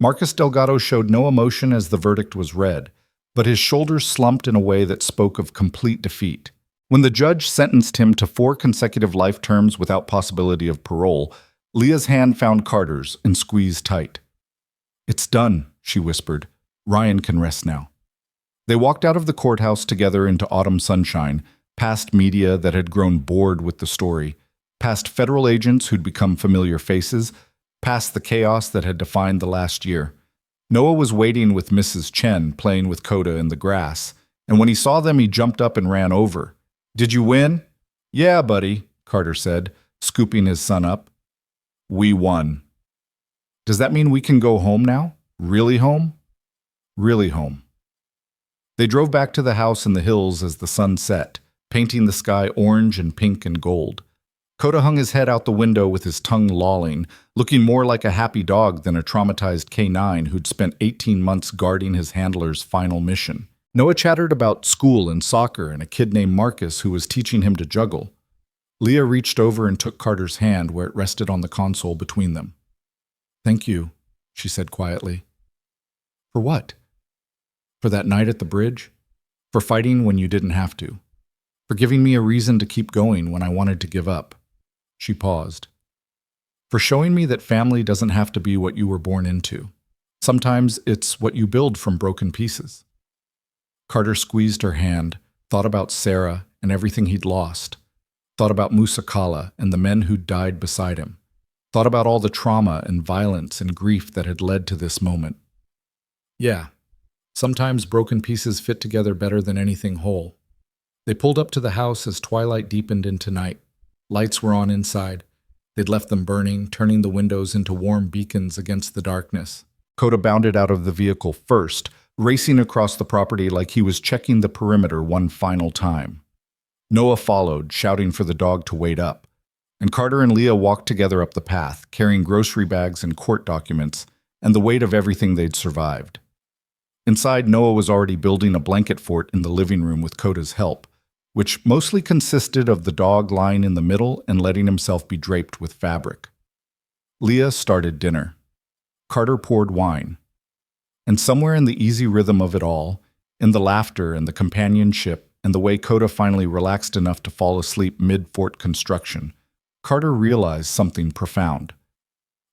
Marcus Delgado showed no emotion as the verdict was read, but his shoulders slumped in a way that spoke of complete defeat. When the judge sentenced him to 4 consecutive life terms without possibility of parole, Leah's hand found Carter's and squeezed tight. "It's done," she whispered. "Ryan can rest now." They walked out of the courthouse together into autumn sunshine, past media that had grown bored with the story, past federal agents who'd become familiar faces, past the chaos that had defined the last year. Noah was waiting with Mrs. Chen, playing with Coda in the grass, and when he saw them, he jumped up and ran over. "Did you win?" "Yeah, buddy," Carter said, scooping his son up. "We won." "Does that mean we can go home now? Really home?" "Really home." They drove back to the house in the hills as the sun set, painting the sky orange and pink and gold. Coda hung his head out the window with his tongue lolling, looking more like a happy dog than a traumatized canine who'd spent 18 months guarding his handler's final mission. Noah chattered about school and soccer and a kid named Marcus who was teaching him to juggle. Leah reached over and took Carter's hand where it rested on the console between them. "Thank you," she said quietly. "For what?" "For that night at the bridge. For fighting when you didn't have to. For giving me a reason to keep going when I wanted to give up." She paused. for showing me that family doesn't have to be what you were born into. Sometimes it's what you build from broken pieces. Carter squeezed her hand, thought about Sarah and everything he'd lost, thought about Musa Kala and the men who'd died beside him, thought about all the trauma and violence and grief that had led to this moment. Yeah, sometimes broken pieces fit together better than anything whole. They pulled up to the house as twilight deepened into night. Lights were on inside. They'd left them burning, turning the windows into warm beacons against the darkness. Coda bounded out of the vehicle first, racing across the property like he was checking the perimeter one final time. Noah followed, shouting for the dog to wait up, and Carter and Leah walked together up the path, carrying grocery bags and court documents, and the weight of everything they'd survived. Inside, Noah was already building a blanket fort in the living room with Coda's help, which mostly consisted of the dog lying in the middle and letting himself be draped with fabric. Leah started dinner. Carter poured wine. And somewhere in the easy rhythm of it all, in the laughter and the companionship and the way Coda finally relaxed enough to fall asleep mid-fort construction, Carter realized something profound.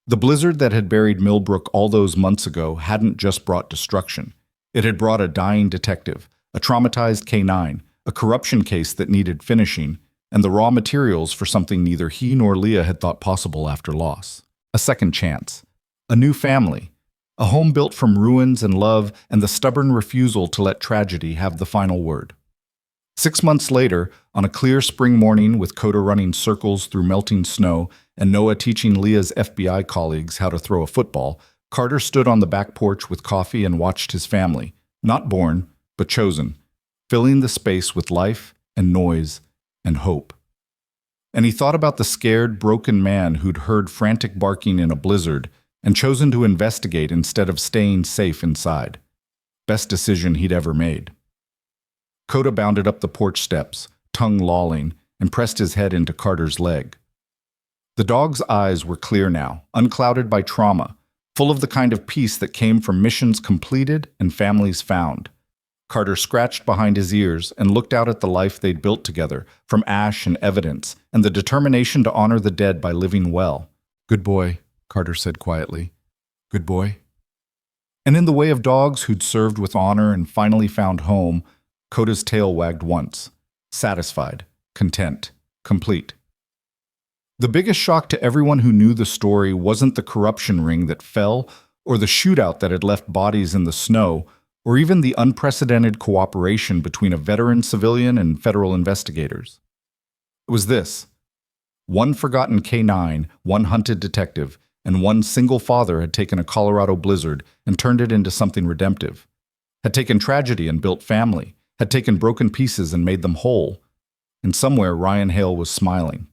The blizzard that had buried Millbrook all those months ago hadn't just brought destruction. It had brought a dying detective, a traumatized K9, a corruption case that needed finishing, and the raw materials for something neither he nor Leah had thought possible after loss. A second chance. A new family. A home built from ruins and love and the stubborn refusal to let tragedy have the final word. 6 months later, on a clear spring morning with Coda running circles through melting snow and Noah teaching Leah's FBI colleagues how to throw a football, Carter stood on the back porch with coffee and watched his family, not born, but chosen, filling the space with life and noise and hope. And he thought about the scared, broken man who'd heard frantic barking in a blizzard and chosen to investigate instead of staying safe inside. Best decision he'd ever made. Coda bounded up the porch steps, tongue lolling, and pressed his head into Carter's leg. The dog's eyes were clear now, unclouded by trauma, full of the kind of peace that came from missions completed and families found. Carter scratched behind his ears and looked out at the life they'd built together, from ash and evidence, and the determination to honor the dead by living well. "Good boy," Carter said quietly. "Good boy." And in the way of dogs who'd served with honor and finally found home, Coda's tail wagged once, satisfied, content, complete. The biggest shock to everyone who knew the story wasn't the corruption ring that fell, or the shootout that had left bodies in the snow, or even the unprecedented cooperation between a veteran civilian and federal investigators. It was this. One forgotten K9, one hunted detective, and one single father had taken a Colorado blizzard and turned it into something redemptive, had taken tragedy and built family, had taken broken pieces and made them whole. And somewhere Ryan Hale was smiling.